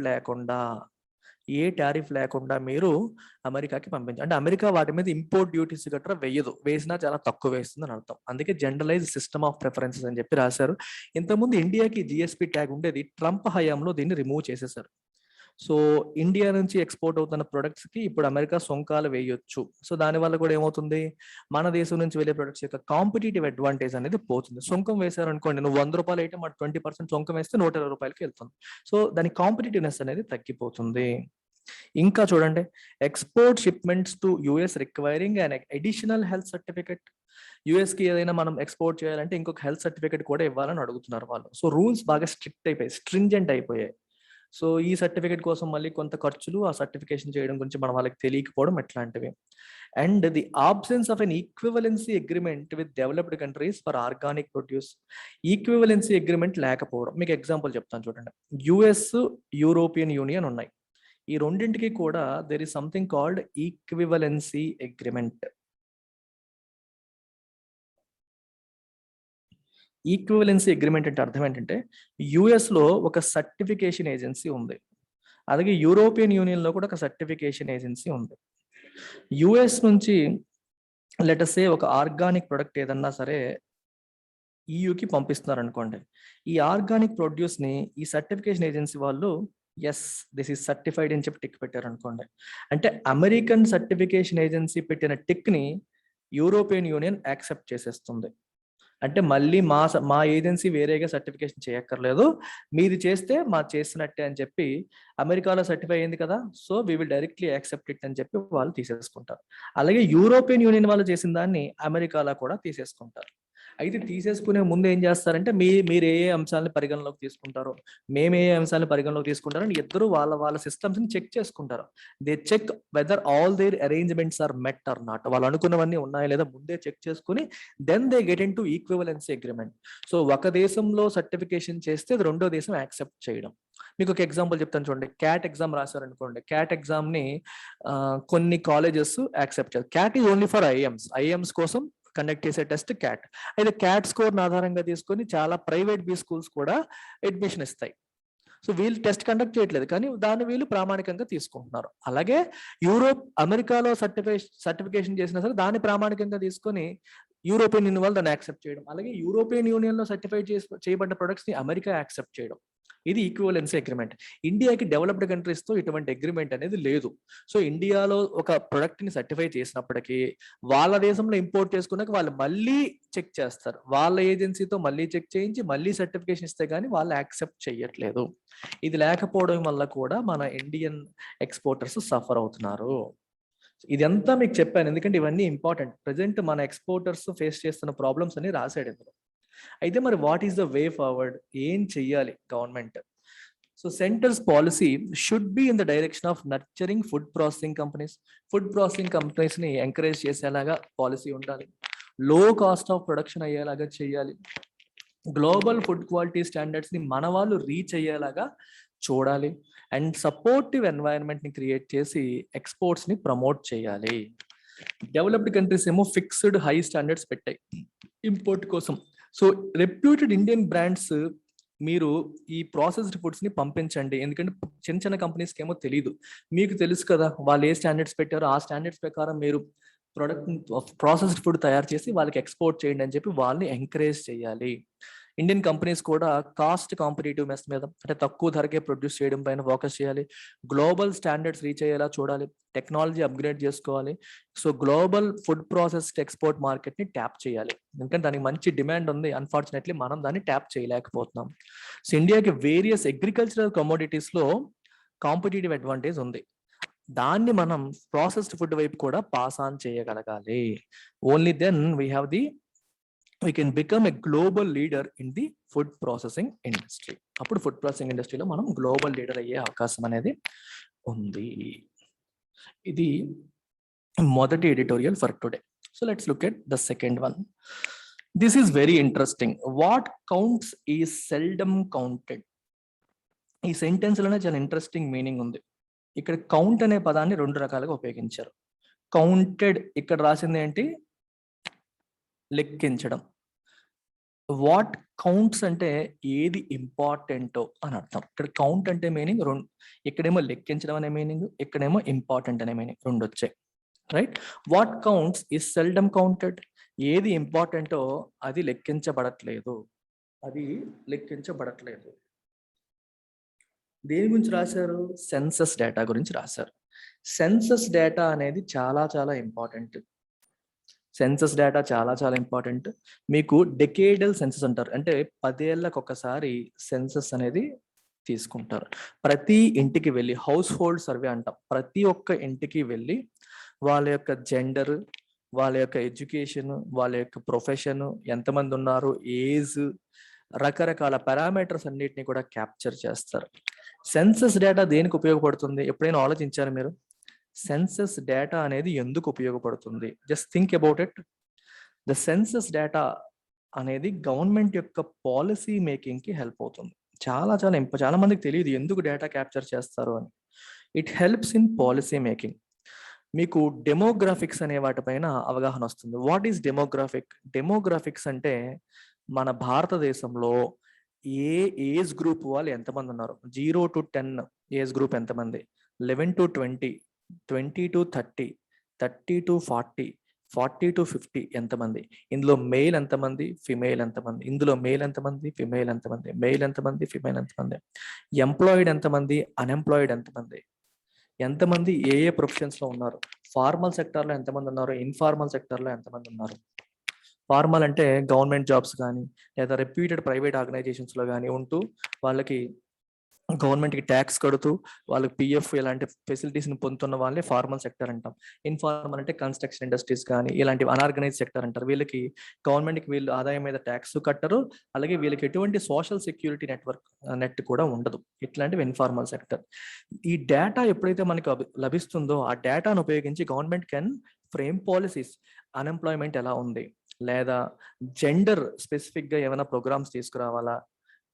లేకుండా మీరు అమెరికాకి పంపించాలి. అంటే అమెరికా వాటి మీద ఇంపోర్ట్ డ్యూటీస్ గట్రా వేయదు, వేసినా చాలా తక్కువ వేస్తుంది అని అర్థం. అందుకే జనరలైజ్ సిస్టమ్ ఆఫ్ ప్రిఫరెన్సెస్ అని చెప్పి రాశారు. ఇంతకుముందు ఇండియాకి జిఎస్పి ట్యాగ్ ఉండేది, ట్రంప్ హయాంలో దీన్ని రిమూవ్ చేసేసారు. సో ఇండియా నుంచి ఎక్స్పోర్ట్ అవుతున్న ప్రొడక్ట్స్ కి ఇప్పుడు అమెరికా సుంకాలు వేయొచ్చు. సో దానివల్ల కూడా ఏమవుతుంది, మన దేశం నుంచి వెళ్ళే ప్రొడక్ట్స్ యొక్క కాంపిటేటివ్ అడ్వాంటేజ్ అనేది పోతుంది. సుంకం వేశారనుకోండి, నువ్వు 100 రూపాయలు అయితే మన 20% సుంకం వేస్తే 120 రూపాయలకి వెళ్తుంది. సో దాని కాంపిటేటివ్నెస్ అనేది తగ్గిపోతుంది. ఇంకా చూడండి, export shipments to US requiring and additional health certificate. US కి ఏదైనా మనం ఎక్స్పోర్ట్ చేయాలంటే ఇంకొక హెల్త్ సర్టిఫికెట్ కూడా ఇవ్వాలని అడుగుతున్నారు వాళ్ళు. సో రూల్స్ బాగా స్ట్రిక్ట్ అయిపోయాయి, స్ట్రింజెంట్ అయిపోయాయి. సో ఈ సర్టిఫికేట్ కోసం మళ్ళీ కొంత ఖర్చులు, ఆ సర్టిఫికేషన్ చేయడం గురించి మన వాళ్ళకి తెలియకపోవడం ఇట్లాంటివి. And the absence of an equivalency agreement with developed countries for organic produce. Equivalency agreement లేకపోవడం, మీకు ఎగ్జాంపుల్ చెప్తాను చూడండి. యుఎస్, యూరోపియన్ యూనియన్ ఉన్నాయి. ఈ రెండింటికి కూడా there is something called equivalency agreement. Equivalency agreement అంటే అర్థం ఏంటంటే, యుఎస్ లో ఒక సర్టిఫికేషన్ ఏజెన్సీ ఉంది, అలాగే యూరోపియన్ యూనియన్ లో కూడా ఒక సర్టిఫికేషన్ ఏజెన్సీ ఉంది. యుఎస్ నుంచి లెటసే ఒక ఆర్గానిక్ ప్రొడక్ట్ ఏదన్నా సరే ఈయూకి పంపిస్తున్నారు అనుకోండి. ఈ ఆర్గానిక్ ప్రొడ్యూస్ ని ఈ సర్టిఫికేషన్ ఏజెన్సీ వాళ్ళు ఎస్ దిస్ ఈస్ సర్టిఫైడ్ అని చెప్పి టిక్ పెట్టారు అనుకోండి. అంటే అమెరికన్ సర్టిఫికేషన్ ఏజెన్సీ పెట్టిన టిక్ ని యూరోపియన్ యూనియన్ యాక్సెప్ట్ చేసేస్తుంది. అంటే మళ్ళీ మా ఏజెన్సీ వేరేగా సర్టిఫికేషన్ చేయక్కర్లేదు, మీది చేస్తే మా చేసినట్టే అని చెప్పి అమెరికాలో సర్టిఫై అయింది కదా, so we will directly accept it అని చెప్పి వాళ్ళు తీసేసుకుంటారు. అలాగే యూరోపియన్ యూనియన్ వాళ్ళు చేసిన దాన్ని అమెరికాలో కూడా తీసేసుకుంటారు. అయితే తీసేసుకునే ముందు ఏం చేస్తారంటే, మీరు ఏ అంశాలను పరిగణలోకి తీసుకుంటారో, మేము ఏ అంశాలను పరిగణలోకి తీసుకుంటారో అని ఇద్దరు వాళ్ళ సిస్టమ్స్ ని చెక్ చేసుకుంటారు. They check whether all their arrangements are met or not. వాళ్ళు అనుకున్నవన్నీ ఉన్నాయా లేదా ముందే చెక్ చేసుకుని then they get into equivalency agreement. So ఒక దేశంలో సర్టిఫికేషన్ చేస్తే అది రెండో దేశం యాక్సెప్ట్ చేయడం. మీకు ఒక ఎగ్జాంపుల్ చెప్తాను చూడండి. క్యాట్ ఎగ్జామ్ రాశారనుకోండి, క్యాట్ ఎగ్జామ్ ని కొన్ని కాలేజెస్ యాక్సెప్ట్ చేస్తారు. Cat is only for IIMs కోసం కండక్ట్ చేసే టెస్ట్ క్యాట్. అయితే క్యాట్ స్కోర్ ఆధారంగా తీసుకొని చాలా ప్రైవేట్ బి స్కూల్స్ కూడా అడ్మిషన్ ఇస్తాయి. సో వీళ్ళు టెస్ట్ కండక్ట్ చేయట్లేదు, కానీ దాన్ని వీళ్ళు ప్రామాణికంగా తీసుకుంటున్నారు. అలాగే అమెరికాలో సర్టిఫికేషన్ చేసినా సరే దాన్ని ప్రామాణికంగా తీసుకొని యూరోపియన్ యూనియన్ వాళ్ళు దాన్ని యాక్సెప్ట్ చేయడం, అలాగే యూరోపియన్ యూనియన్ లో సర్టిఫై చేయబడ్డ ప్రొడక్ట్స్ ని అమెరికా యాక్సెప్ట్ చేయడం. ఇది ఈక్వివలెన్సీ అగ్రిమెంట్. ఇండియాకి డెవలప్డ్ కంట్రీస్ తో ఇటువంటి అగ్రిమెంట్ అనేది లేదు. సో ఇండియాలో ఒక ప్రొడక్ట్ ని సర్టిఫై చేసినప్పటికీ వాళ్ళ దేశంలో ఇంపోర్ట్ చేసుకున్నాక వాళ్ళు మళ్ళీ చెక్ చేస్తారు, వాళ్ళ ఏజెన్సీతో మళ్ళీ చెక్ చేయించి మళ్ళీ సర్టిఫికేషన్ ఇస్తే గానీ వాళ్ళు యాక్సెప్ట్ చేయట్లేదు. ఇది లేకపోవడం వల్ల కూడా మన ఇండియన్ ఎక్స్పోర్టర్స్ సఫర్ అవుతున్నారు. ఇదంతా మీకు చెప్పాను ఎందుకంటే ఇవన్నీ ఇంపార్టెంట్. ప్రెసెంట్ మన ఎక్స్పోర్టర్స్ ఫేస్ చేస్తున్న ప్రాబ్లమ్స్ అని రాశాడు ఇందులో. అయితే మరి what is the way forward, ఏం చెయ్యాలి government? So centres policy should be in the direction of nurturing food processing companies. Food processing companies ని ఎంకరేజ్ చేసేలాగా పాలసీ ఉండాలి. లో కాస్ట్ ఆఫ్ ప్రొడక్షన్ అయ్యేలాగా చేయాలి. గ్లోబల్ ఫుడ్ క్వాలిటీ స్టాండర్డ్స్ ని మన వాళ్ళు రీచ్ అయ్యేలాగా చూడాలి. అండ్ సపోర్టివ్ ఎన్వైరన్మెంట్ ని క్రియేట్ చేసి ఎక్స్పోర్ట్స్ ని ప్రమోట్ చేయాలి. డెవలప్డ్ కంట్రీస్ ఏమో ఫిక్స్డ్ హై స్టాండర్డ్స్ పెట్టాయి ఇంపోర్ట్ కోసం. సో రెప్యూటెడ్ ఇండియన్ బ్రాండ్స్ మీరు ఈ ప్రాసెస్డ్ ఫుడ్స్ ని పంపించండి, ఎందుకంటే చిన్న చిన్న కంపెనీస్కి ఏమో తెలియదు. మీకు తెలుసు కదా వాళ్ళు ఏ స్టాండర్డ్స్ పెట్టారో, ఆ స్టాండర్డ్స్ ప్రకారం మీరు ప్రొడక్ట్ ప్రాసెస్డ్ ఫుడ్ తయారు చేసి వాళ్ళకి ఎక్స్పోర్ట్ చేయండి అని చెప్పి వాళ్ళని ఎంకరేజ్ చేయాలి. ఇండియన్ కంపెనీస్ కూడా కాస్ట్ కాంపిటేటివ్నెస్ మీద, అంటే తక్కువ ధరకే ప్రొడ్యూస్ చేయడం పైన ఫోకస్ చేయాలి. గ్లోబల్ స్టాండర్డ్స్ రీచ్ అయ్యేలా చూడాలి. టెక్నాలజీ అప్గ్రేడ్ చేసుకోవాలి. So global food processed export market ని ట్యాప్ చేయాలి, ఎందుకంటే దానికి మంచి డిమాండ్ ఉంది. అన్ఫార్చునేట్లీ మనం దాన్ని ట్యాప్ చేయలేకపోతున్నాం. సో ఇండియాకి వేరియస్ అగ్రికల్చరల్ కమోడిటీస్ లో కాంపిటేటివ్ అడ్వాంటేజ్ ఉంది. దాన్ని మనం ప్రాసెస్డ్ ఫుడ్ వైపు కూడా పాస్ ఆన్ చేయగలగాలి. Only then we can become a global leader in the food processing industry. అప్పుడు ఫుడ్ ప్రాసెసింగ్ ఇండస్ట్రీలో మనం గ్లోబల్ లీడర్ అయ్యే అవకాశం అనేది ఉంది. ఇది మొదటి editorial for today. So let's look at the second one. This is very interesting. What counts is seldom counted. ఈ సెంటెన్స్ లోనే చాలా ఇంట్రెస్టింగ్ మీనింగ్ ఉంది. ఇక్కడ కౌంట్ అనే పదాన్ని రెండు రకాలుగా ఉపయోగించారు. కౌంటెడ్ ఇక్కడ రాసింది ఏంటి, లెక్కించడం. వాట్ కౌంట్స్ అంటే ఏది ఇంపార్టెంటో అని అర్థం. ఇక్కడ కౌంట్ అంటే మీనింగ్ రెండు, ఇక్కడేమో లెక్కించడం అనే మీనింగ్, ఇక్కడేమో ఇంపార్టెంట్ అనే మీనింగ్, రెండు వచ్చాయి. Right. What counts is seldom counted. ఏది ఇంపార్టెంటో అది లెక్కించబడట్లేదు. దేని గురించి రాశారు? సెన్సస్ డేటా గురించి రాశారు. సెన్సస్ డేటా అనేది చాలా చాలా ఇంపార్టెంట్. సెన్సస్ డేటా చాలా చాలా ఇంపార్టెంట్. మీకు డెకేడల్ సెన్సస్ అంటారు. అంటే 10 ఏళ్ళకి ఒకసారి సెన్సస్ అనేది తీసుకుంటారు. ప్రతి ఇంటికి వెళ్ళి హౌస్ హోల్డ్ సర్వే అంటాం. ప్రతి ఒక్క ఇంటికి వెళ్ళి వాళ్ళ యొక్క జెండర్, వాళ్ళ యొక్క ఎడ్యుకేషన్, వాళ్ళ యొక్క ప్రొఫెషన్, ఎంతమంది ఉన్నారు, ఏజ్, రకరకాల పారామీటర్స్ అన్నిటిని కూడా క్యాప్చర్ చేస్తారు. సెన్సస్ డేటా దేనికి ఉపయోగపడుతుంది? ఎప్పుడైనా ఆలోచించారు మీరు? సెన్సస్ డేటా అనేది ఎందుకు ఉపయోగపడుతుంది? Just think about it. The census data అనేది గవర్నమెంట్ యొక్క పాలసీ మేకింగ్ కి హెల్ప్ అవుతుంది. చాలా చాలా చాలా మందికి తెలియదు ఎందుకు డేటా క్యాప్చర్ చేస్తారు అని. It helps in policy making. మీకు డెమోగ్రాఫిక్స్ అనే వాటిపైన అవగాహన వస్తుంది. What is demographic? డెమోగ్రాఫిక్స్ అంటే మన భారతదేశంలో ఏ ఏజ్ గ్రూప్ వాళ్ళు ఎంతమంది ఉన్నారు, 0 to 10 ఏజ్ గ్రూప్ ఎంతమంది, 11 to 20, 20 to 30, 30 to 40, 40 to 50 ఎంతమంది, ఇందులో మెయిల్ ఎంతమంది, ఫిమేల్ ఎంతమంది, ఇందులో మెయిల్ ఎంతమంది, ఫిమేల్ ఎంతమంది, మెయిల్ ఎంతమంది, ఫిమేల్ ఎంతమంది, ఎంప్లాయిడ్ ఎంతమంది, అన్ఎంప్లాయిడ్ ఎంతమంది, ఎంతమంది ఏ ఏ ప్రొఫెషన్స్ లో ఉన్నారు, ఫార్మల్ సెక్టర్ లో ఎంతమంది ఉన్నారు, ఇన్ఫార్మల్ సెక్టర్ లో ఎంతమంది ఉన్నారు. ఫార్మల్ అంటే గవర్నమెంట్ జాబ్స్ కానీ లేదా రెప్యూటెడ్ ప్రైవేట్ ఆర్గనైజేషన్స్ లో కానీ ఉంటూ వాళ్ళకి గవర్నమెంట్ కి ట్యాక్స్ కడుతూ వాళ్ళకి పిఎఫ్ ఇలాంటి ఫెసిలిటీస్ ని పొందుతున్న వాళ్ళే ఫార్మల్ సెక్టర్ అంటాం. ఇన్ఫార్మల్ అంటే కన్స్ట్రక్షన్ ఇండస్ట్రీస్ కానీ ఇలాంటి అన్ఆర్గనైజ్ సెక్టర్ అంటారు. వీళ్ళకి గవర్నమెంట్ కి వీళ్ళు ఆదాయం మీద ట్యాక్స్ కట్టరు, అలాగే వీళ్ళకి ఎటువంటి సోషల్ సెక్యూరిటీ నెట్ కూడా ఉండదు. ఇట్లాంటివి ఇన్ఫార్మల్ సెక్టర్. ఈ డేటా ఎప్పుడైతే మనకు లభిస్తుందో ఆ డేటాను ఉపయోగించి government can frame policies. Unemployment ఎలా ఉంది, లేదా జెండర్ స్పెసిఫిక్ గా ఏమైనా ప్రోగ్రామ్స్ తీసుకురావాలా,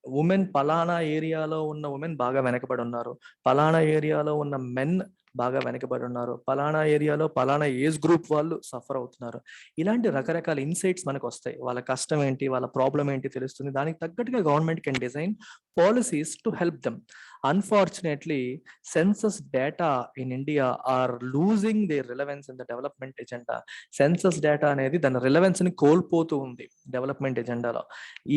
ఉమెన్ పలానా ఏరియాలో ఉన్న ఉమెన్ బాగా వెనకబడి ఉన్నారు, పలానా ఏరియాలో ఉన్న మెన్ బాగా వెనకబడి ఉన్నారు, పలానా ఏరియాలో పలానా ఏజ్ గ్రూప్ వాళ్ళు సఫర్ అవుతున్నారు. ఇలాంటి రకరకాల ఇన్సైట్స్ మనకు వస్తాయి. వాళ్ళ కష్టం ఏంటి, వాళ్ళ ప్రాబ్లం ఏంటి తెలుస్తుంది. దానికి తగ్గట్టుగా government can design policies to help them. Unfortunately census data in India are losing their relevance in the development agenda. Census data అనేది దాని రిలవెన్స్ ని కోల్పోతూ ఉంది డెవలప్మెంట్ ఎజెండాలో.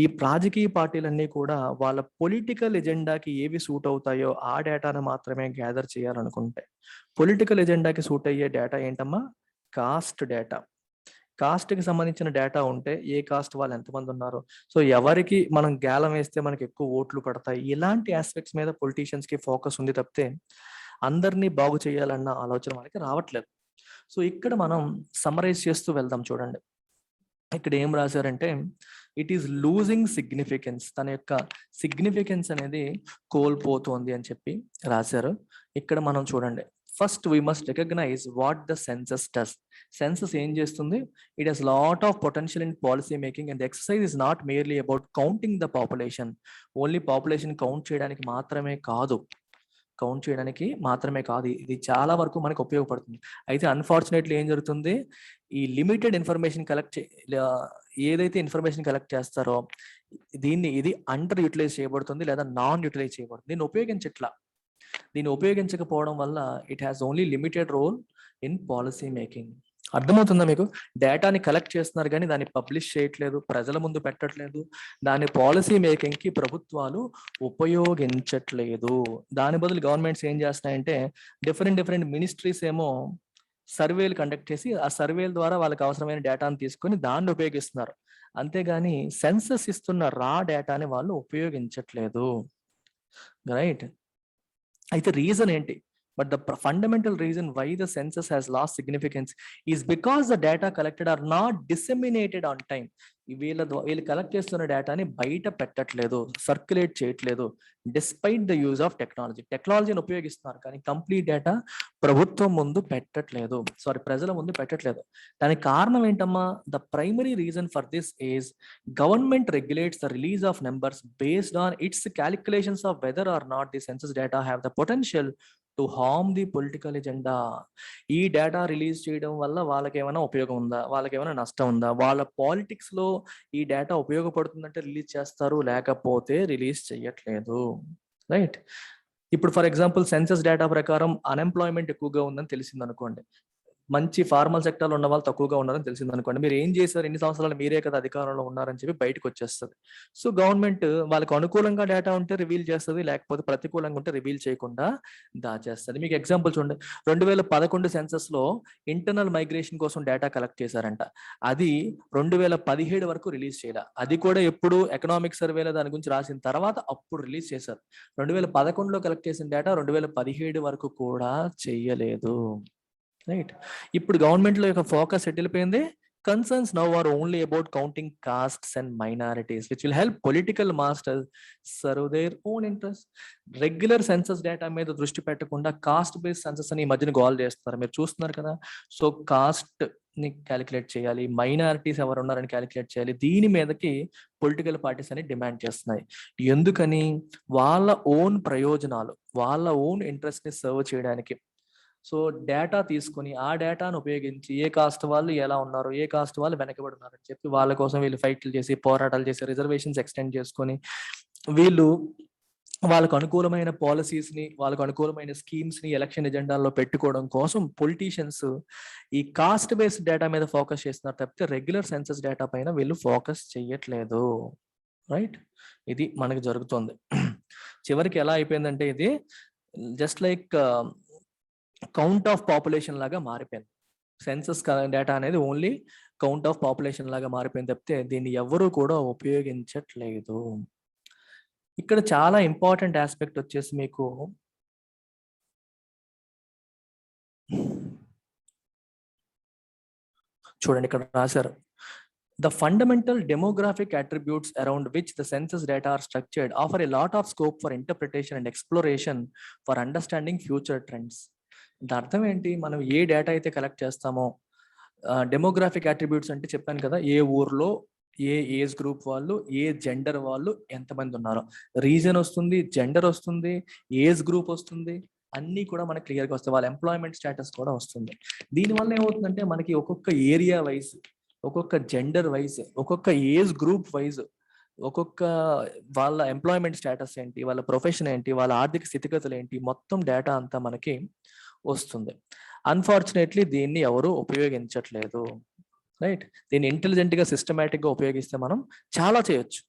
ఈ రాజకీయ పార్టీలన్నీ కూడా వాళ్ళ పొలిటికల్ ఎజెండాకి ఏవి సూట్ అవుతాయో ఆ డేటాను మాత్రమే గ్యాదర్ చేయాలనుకుంటాయి. పొలిటికల్ ఎజెండాకి సూట్ అయ్యే డేటా ఏంటమ్మా? Caste data. కాస్ట్కి సంబంధించిన డేటా ఉంటే ఏ కాస్ట్ వాళ్ళు ఎంతమంది ఉన్నారు, సో ఎవరికి మనం గేలం వేస్తే మనకి ఎక్కువ ఓట్లు పడతాయి, ఇలాంటి ఆస్పెక్ట్స్ మీద పొలిటీషియన్స్ కి ఫోకస్ ఉంది తప్పితే అందరినీ బాగు చేయాలన్న ఆలోచన మనకి రావట్లేదు. సో ఇక్కడ మనం సమ్మరైజ్ చేస్తూ వెళ్దాం. చూడండి ఇక్కడ ఏం రాశారంటే ఇట్ ఈస్ లూజింగ్ సిగ్నిఫికెన్స్. తన యొక్క సిగ్నిఫికెన్స్ అనేది కోల్పోతుంది అని చెప్పి రాశారు. ఇక్కడ మనం చూడండి, first we must recognise what the census does. Census ఏం చేస్తుంది? It has lot of potential in policy making and exercise is not merely about counting the population. Only population count చేయడానికి మాత్రమే కాదు, ఇది చాలా వరకు మనకు ఉపయోగపడుతుంది. అయితే అన్ఫార్చునేట్లీ ఏం జరుగుతుంది, ఈ లిమిటెడ్ ఇన్ఫర్మేషన్ ఏదైతే ఇన్ఫర్మేషన్ కలెక్ట్ చేస్తారో ఇది అండర్ యూటిలైజ్ చేయబడుతుంది లేదా నాన్ యూటిలైజ్ చేయబడుతుంది. దీన్ని ఉపయోగించకపోవడం వల్ల it has only limited role in policy making. అర్థమవుతుందా మీకు? డేటాని కలెక్ట్ చేస్తున్నారు కానీ దాన్ని పబ్లిష్ చేయట్లేదు, ప్రజల ముందు పెట్టట్లేదు, దాని పాలసీ మేకింగ్ కి ప్రభుత్వాలు ఉపయోగించట్లేదు. దాని బదులు గవర్నమెంట్స్ ఏం చేస్తున్నాయంటే డిఫరెంట్ మినిస్ట్రీస్ ఏమో సర్వేలు కండక్ట్ చేసి ఆ సర్వేల ద్వారా వాళ్ళకి అవసరమైన డేటాను తీసుకొని దాన్ని ఉపయోగిస్తున్నారు. అంతేగాని సెన్సస్ ఇస్తున్న రా డేటాని వాళ్ళు ఉపయోగించట్లేదు. రైట్? అయితే రీజన్ ఏంటి? But the fundamental reason why the census has lost significance is because the data collected are not disseminated on time. వీళ్ళు కలెక్ట్ చేస్తున్న డేటాని బయట పెట్టట్లేదు, సర్క్యులేట్ చేయట్లేదు, డిస్పైట్ ద యూజ్ ఆఫ్ టెక్నాలజీని ఉపయోగిస్తున్నారు కానీ కంప్లీట్ డేటా ప్రజల ముందు పెట్టట్లేదు. దానికి కారణం ఏంటమ్మా? The primary reason for this is government regulates the release of numbers based on its calculations of whether or not the census data have the potential to harm the political agenda. ఈ data release చేయడం వల్ల వాళ్ళకి ఏమైనా ఉపయోగం ఉందా, వాళ్ళకి ఏమైనా నష్టం ఉందా, వాళ్ళ పాలిటిక్స్ లో ఈ డేటా ఉపయోగపడుతుందంటే రిలీజ్ చేస్తారు, లేకపోతే రిలీజ్ చేయట్లేదు. రైట్? ఇప్పుడు ఫర్ ఎగ్జాంపుల్ సెన్సస్ డేటా ప్రకారం అన్ఎంప్లాయ్మెంట్ ఎక్కువగా ఉందని తెలిసింది అనుకోండి, మంచి ఫార్మల్ సెక్టర్లో ఉన్న వాళ్ళు తక్కువగా ఉన్నారని తెలిసింది అనుకోండి, మీరు ఏం చేశారు, ఎన్ని సంవత్సరాలు మీరే కదా అధికారంలో ఉన్నారని చెప్పి బయటకు వచ్చేస్తుంది. సో గవర్నమెంట్ వాళ్ళకి అనుకూలంగా డేటా ఉంటే రివీల్ చేస్తుంది, లేకపోతే ప్రతికూలంగా ఉంటే రివీల్ చేయకుండా దాచేస్తుంది. మీకు ఎగ్జాంపుల్ చూడండి, 2011 సెన్సస్ లో ఇంటర్నల్ మైగ్రేషన్ కోసం డేటా కలెక్ట్ చేశారంట. అది 2017 వరకు రిలీజ్ చేయాలి. అది కూడా ఎప్పుడు ఎకనామిక్ సర్వేలో దాని గురించి రాసిన తర్వాత అప్పుడు రిలీజ్ చేశారు. 2011లో కలెక్ట్ చేసిన డేటా 2017 వరకు కూడా చెయ్యలేదు. రైట్. ఇప్పుడు గవర్నమెంట్ లో యొక్క ఫోకస్ ఎట్టిపోయింది, concerns now are only about counting castes and minorities which will help political masters serve their own interest. Regular census data మీద దృష్టి పెట్టకుండా కాస్ట్ బేస్డ్ సెన్సస్ అని ఈ మధ్యన గోల్ చేస్తున్నారు, మీరు చూస్తున్నారు కదా. సో కాస్ట్ ని క్యాలిక్యులేట్ చేయాలి, మైనారిటీస్ ఎవరు ఉన్నారని క్యాలిక్యులేట్ చేయాలి, దీని మీదకి పొలిటికల్ పార్టీస్ అని డిమాండ్ చేస్తున్నాయి. ఎందుకని, వాళ్ళ ఓన్ ప్రయోజనాలు, వాళ్ళ ఓన్ ఇంట్రెస్ట్ ని సర్వ్ చేయడానికి. సో డేటా తీసుకొని ఆ డేటాను ఉపయోగించి ఏ కాస్ట్ వాళ్ళు ఎలా ఉన్నారు, ఏ కాస్ట్ వాళ్ళు వెనకబడి ఉన్నారు అని చెప్పి వాళ్ళ కోసం వీళ్ళు ఫైట్లు చేసి, పోరాటాలు చేసి, రిజర్వేషన్స్ ఎక్స్టెండ్ చేసుకొని వీళ్ళు వాళ్ళకు అనుకూలమైన పాలసీస్ ని, వాళ్ళకు అనుకూలమైన స్కీమ్స్ ని ఎలక్షన్ ఎజెండాల్లో పెట్టుకోవడం కోసం పొలిటీషియన్స్ ఈ కాస్ట్ బేస్డ్ డేటా మీద ఫోకస్ చేస్తున్నారు తప్పితే రెగ్యులర్ సెన్సస్ డేటా పైన వీళ్ళు ఫోకస్ చేయట్లేదు. రైట్, ఇది మనకి జరుగుతుంది. చివరికి ఎలా అయిపోయిందంటే ఇది just like count of population లాగా మారిపోయింది. సెన్సస్ డేటా అనేది ఓన్లీ కౌంట్ ఆఫ్ పాపులేషన్ లాగా మారిపోయింది తప్పితే దీన్ని ఎవరు కూడా ఉపయోగించట్లేదు. ఇక్కడ చాలా ఇంపార్టెంట్ ఆస్పెక్ట్ వచ్చేసి మీకు చూడండి, ఇక్కడ రాశారు, the fundamental demographic attributes around which the census data are structured offer a lot of scope for interpretation and exploration for understanding future trends. దాని అర్థం ఏంటి, మనం ఏ డేటా అయితే కలెక్ట్ చేస్తామో, డెమోగ్రాఫిక్ అట్రిబ్యూట్స్ అంటే చెప్పాను కదా, ఏ ఊర్లో ఏ ఏజ్ గ్రూప్ వాళ్ళు, ఏ జెండర్ వాళ్ళు ఎంతమంది ఉన్నారో, రీజన్ వస్తుంది, జెండర్ వస్తుంది, ఏజ్ గ్రూప్ వస్తుంది, అన్నీ కూడా మనకి క్లియర్గా వస్తాయి. వాళ్ళ ఎంప్లాయ్మెంట్ స్టేటస్ కూడా వస్తుంది. దీనివల్ల ఏమవుతుందంటే మనకి ఒక్కొక్క ఏరియా వైజ్, ఒక్కొక్క జెండర్ వైజ్, ఒక్కొక్క ఏజ్ గ్రూప్ వైజ్, ఒక్కొక్క వాళ్ళ ఎంప్లాయ్మెంట్ స్టేటస్ ఏంటి, వాళ్ళ ప్రొఫెషన్ ఏంటి, వాళ్ళ ఆర్థిక స్థితిగతులు ఏంటి, మొత్తం డేటా అంతా మనకి వస్తుంది. అన్ఫార్చునేట్లీ దీన్ని ఎవరు ఉపయోగించట్లేదు. రైట్, దీన్ని ఇంటెలిజెంట్ గా సిస్టమేటిక్ గా ఉపయోగిస్తే మనం చాలా చేయొచ్చు,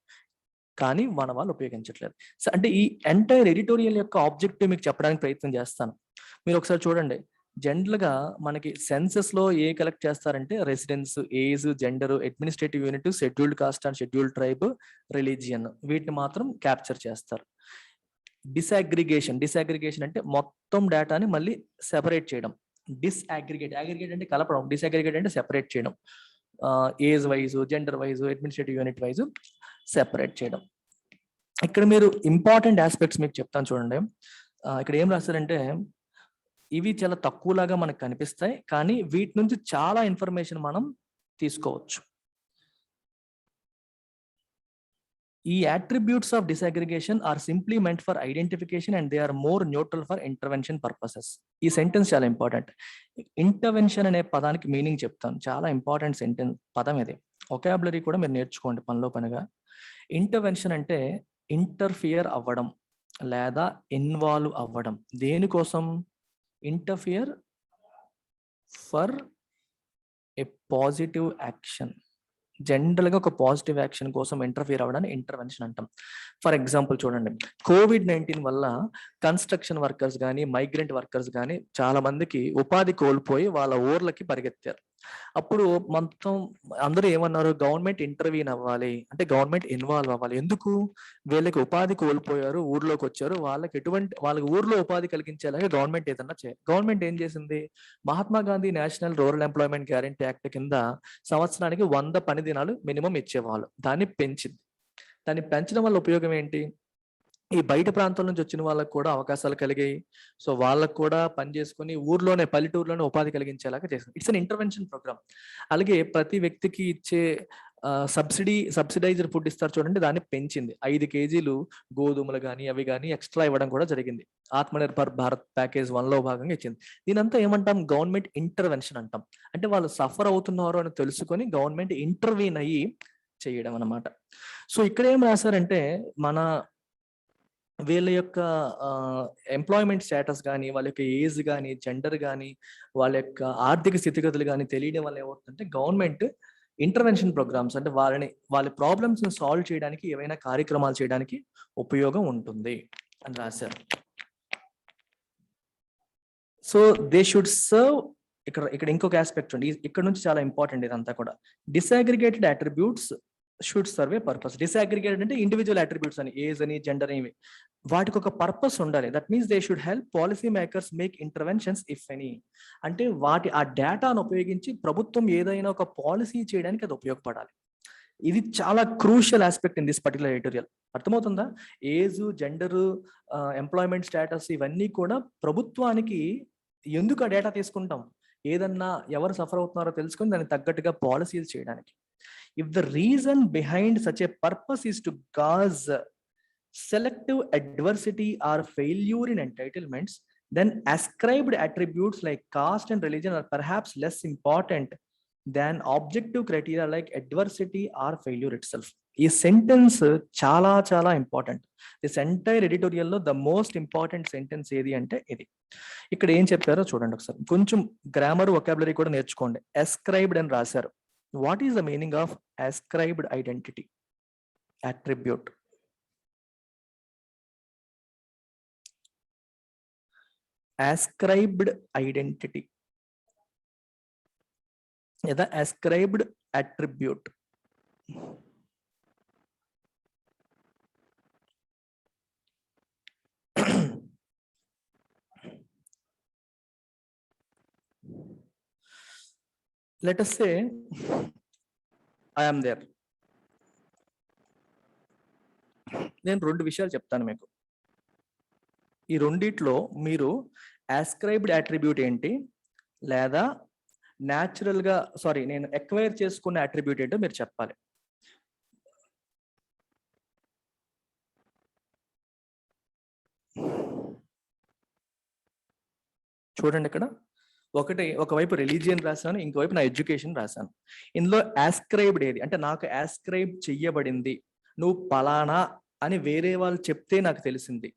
కానీ మన వాళ్ళు ఉపయోగించట్లేదు. అంటే ఈ ఎంటైర్ ఎడిటోరియల్ యొక్క ఆబ్జెక్టివ్ మీకు చెప్పడానికి ప్రయత్నం చేస్తాను. మీరు ఒకసారి చూడండి, జనరల్ గా మనకి సెన్సస్ లో ఏ కలెక్ట్ చేస్తారంటే residence, age, gender, administrative unit, scheduled cost and scheduled tribe, religion, వీటిని మాత్రం క్యాప్చర్ చేస్తారు. డిసాగ్రిగేషన్ అంటే మొత్తం డేటాని మళ్ళీ సెపరేట్ చేయడం. అగ్రిగేట్ అంటే కలపడం, డిసాగ్రిగేట్ అంటే సెపరేట్ చేయడం. Age wise, gender wise, administrative unit wise separate చేయడం. ఇక్కడ మీరు ఇంపార్టెంట్ ఆస్పెక్ట్స్ మీకు చెప్తాను చూడండి. ఇక్కడ ఏం రాస్తారంటే, ఇవి చాలా తక్కువలాగా మనకు కనిపిస్తాయి, కానీ వీటి నుంచి చాలా ఇన్ఫర్మేషన్ మనం తీసుకోవచ్చు. ఈ attributes of disaggregation are simply meant for identification and they are more neutral for intervention purposes. ఈ సెంటెన్స్ చాలా ఇంపార్టెంట్. ఇంటర్వెన్షన్ అనే పదానికి మీనింగ్ చెప్తాను, చాలా ఇంపార్టెంట్ సెంటెన్స్ పదం ఇది. ఒకాబులరీ కూడా మీరు నేర్చుకోండి పనిలో పనిగా. ఇంటర్వెన్షన్ అంటే ఇంటర్ఫియర్ అవ్వడం లేదా ఇన్వాల్వ్ అవ్వడం. దేనికోసం? Interfere for a positive action. General గా ఒక పాజిటివ్ యాక్షన్ కోసం ఇంటర్ఫియర్ అవ్వడాన్ని ఇంటర్వెన్షన్ అంటాం. ఫర్ ఎగ్జాంపుల్ చూడండి, COVID-19 వల్ల కన్స్ట్రక్షన్ వర్కర్స్ కానీ, మైగ్రెంట్ వర్కర్స్ కానీ చాలా మందికి ఉపాధి కోల్పోయి వాళ్ళ ఊర్లకి పరిగెత్తారు. అప్పుడు మొత్తం అందరూ ఏమన్నారు, గవర్నమెంట్ ఇంటర్వ్యూన్ అవ్వాలి, అంటే గవర్నమెంట్ ఇన్వాల్వ్ అవ్వాలి. ఎందుకు? వీళ్ళకి ఉపాధి కోల్పోయారు, ఊర్లోకి వచ్చారు, వాళ్ళకి ఊర్లో ఉపాధి కలిగించేలాగా గవర్నమెంట్ ఏదన్నా చేయాలి. గవర్నమెంట్ ఏం చేసింది, Mahatma Gandhi national rural employment guarantee act కింద సంవత్సరానికి 100 పని దినాలు మినిమం ఇచ్చేవాళ్ళు. దాన్ని పెంచింది. దాన్ని పెంచడం వల్ల ఉపయోగం ఏంటి, ఈ బయట ప్రాంతాల నుంచి వచ్చిన వాళ్ళకు కూడా అవకాశాలు కలిగాయి. సో వాళ్ళకు కూడా పని చేసుకుని ఊర్లోనే, పల్లెటూరులోనే ఉపాధి కలిగించేలాగా చేసింది. It's an intervention programme. అలాగే ప్రతి వ్యక్తికి ఇచ్చే సబ్సిడైజ్డ్ ఫుడ్ ఇస్తారు చూడండి, దాన్ని పెంచింది. 5 కేజీలు గోధుమలు కానీ అవి కానీ ఎక్స్ట్రా ఇవ్వడం కూడా జరిగింది. ఆత్మనిర్భర్ భారత్ ప్యాకేజ్ 1లో భాగంగా ఇచ్చింది. దీనంతా ఏమంటాం, గవర్నమెంట్ ఇంటర్వెన్షన్ అంటాం. అంటే వాళ్ళు సఫర్ అవుతున్నారు అని తెలుసుకొని గవర్నమెంట్ ఇంటర్వ్యూన్ అయ్యి చేయడం అన్నమాట. సో ఇక్కడ ఏం రాశారంటే, మన వీళ్ళ యొక్క ఎంప్లాయ్మెంట్ స్టేటస్ కానీ, వాళ్ళ యొక్క ఏజ్ కానీ, జెండర్ కానీ, వాళ్ళ యొక్క ఆర్థిక స్థితిగతులు కానీ తెలియడం వల్ల ఏమవుతుందంటే గవర్నమెంట్ ఇంటర్వెన్షన్ ప్రోగ్రామ్స్ అంటే వాళ్ళ ప్రాబ్లమ్స్ని సాల్వ్ చేయడానికి ఏవైనా కార్యక్రమాలు చేయడానికి ఉపయోగం ఉంటుంది అని రాశారు. So they should serve. ఇక్కడ ఇంకొక ఆస్పెక్ట్ ఉంది, ఇక్కడ నుంచి చాలా ఇంపార్టెంట్ ఇదంతా కూడా. Disaggregated attributes should serve a purpose. Disaggregated అంటే ఇండివిజువల్ అట్రిబ్యూట్స్ అని, ఏజ్ అని, జెండర్ అని, వాటికి ఒక పర్పస్ ఉండాలి. That means they should help policy makers make interventions if any. అంటే ఆ డేటాను ఉపయోగించి ప్రభుత్వం ఏదైనా ఒక పాలసీ చేయడానికి అది ఉపయోగపడాలి. ఇది చాలా crucial aspect in this particular editorial. అర్థమవుతుందా? ఏజ్, జెండరు, ఎంప్లాయ్మెంట్ స్టేటస్ ఇవన్నీ కూడా ప్రభుత్వానికి ఎందుకు ఆ డేటా తీసుకుంటాం? ఏదన్నా ఎవరు సఫర్ అవుతున్నారో తెలుసుకొని దానికి తగ్గట్టుగా పాలసీలు చేయడానికి. If the reason behind such a purpose is to cause selective adversity or failure in entitlements, then ascribed attributes like caste and religion are perhaps less important than objective criteria like adversity or failure itself. ఈ sentence చాలా చాలా important. This entire editorial లో the most important sentence ఏది అంటే ఇది. ఇక్కడ ఏం చెప్పారో చూడండి ఒకసారి. కొంచెం గ్రామర్, వొకాబులరీ కూడా నేర్చుకోండి. ascribed అని రాశారు. What is the meaning of ascribed identity? Attribute. ascribed identity లేదా ascribed attribute. Let us say I am there. నేను రెండు విషయాలు చెప్తాను మీకు. ఈ రెండిట్లో మీరు ascribed attribute ఏంటి, లేదా న్యాచురల్గా నేను ఎక్వైర్ చేసుకున్న అట్రిబ్యూట్ ఏంటో మీరు చెప్పాలి. చూడండి, ఇక్కడ ఒకవైపు రిలీజియన్ రాశాను, ఇంకోవైపు నా ఎడ్యుకేషన్ రాశాను. ఇందులో ascribed ఏది అంటే నాకు ascribe చెయ్యబడింది, నువ్వు పలానా అని వేరే వాళ్ళు చెప్తే నాకు తెలిసింది,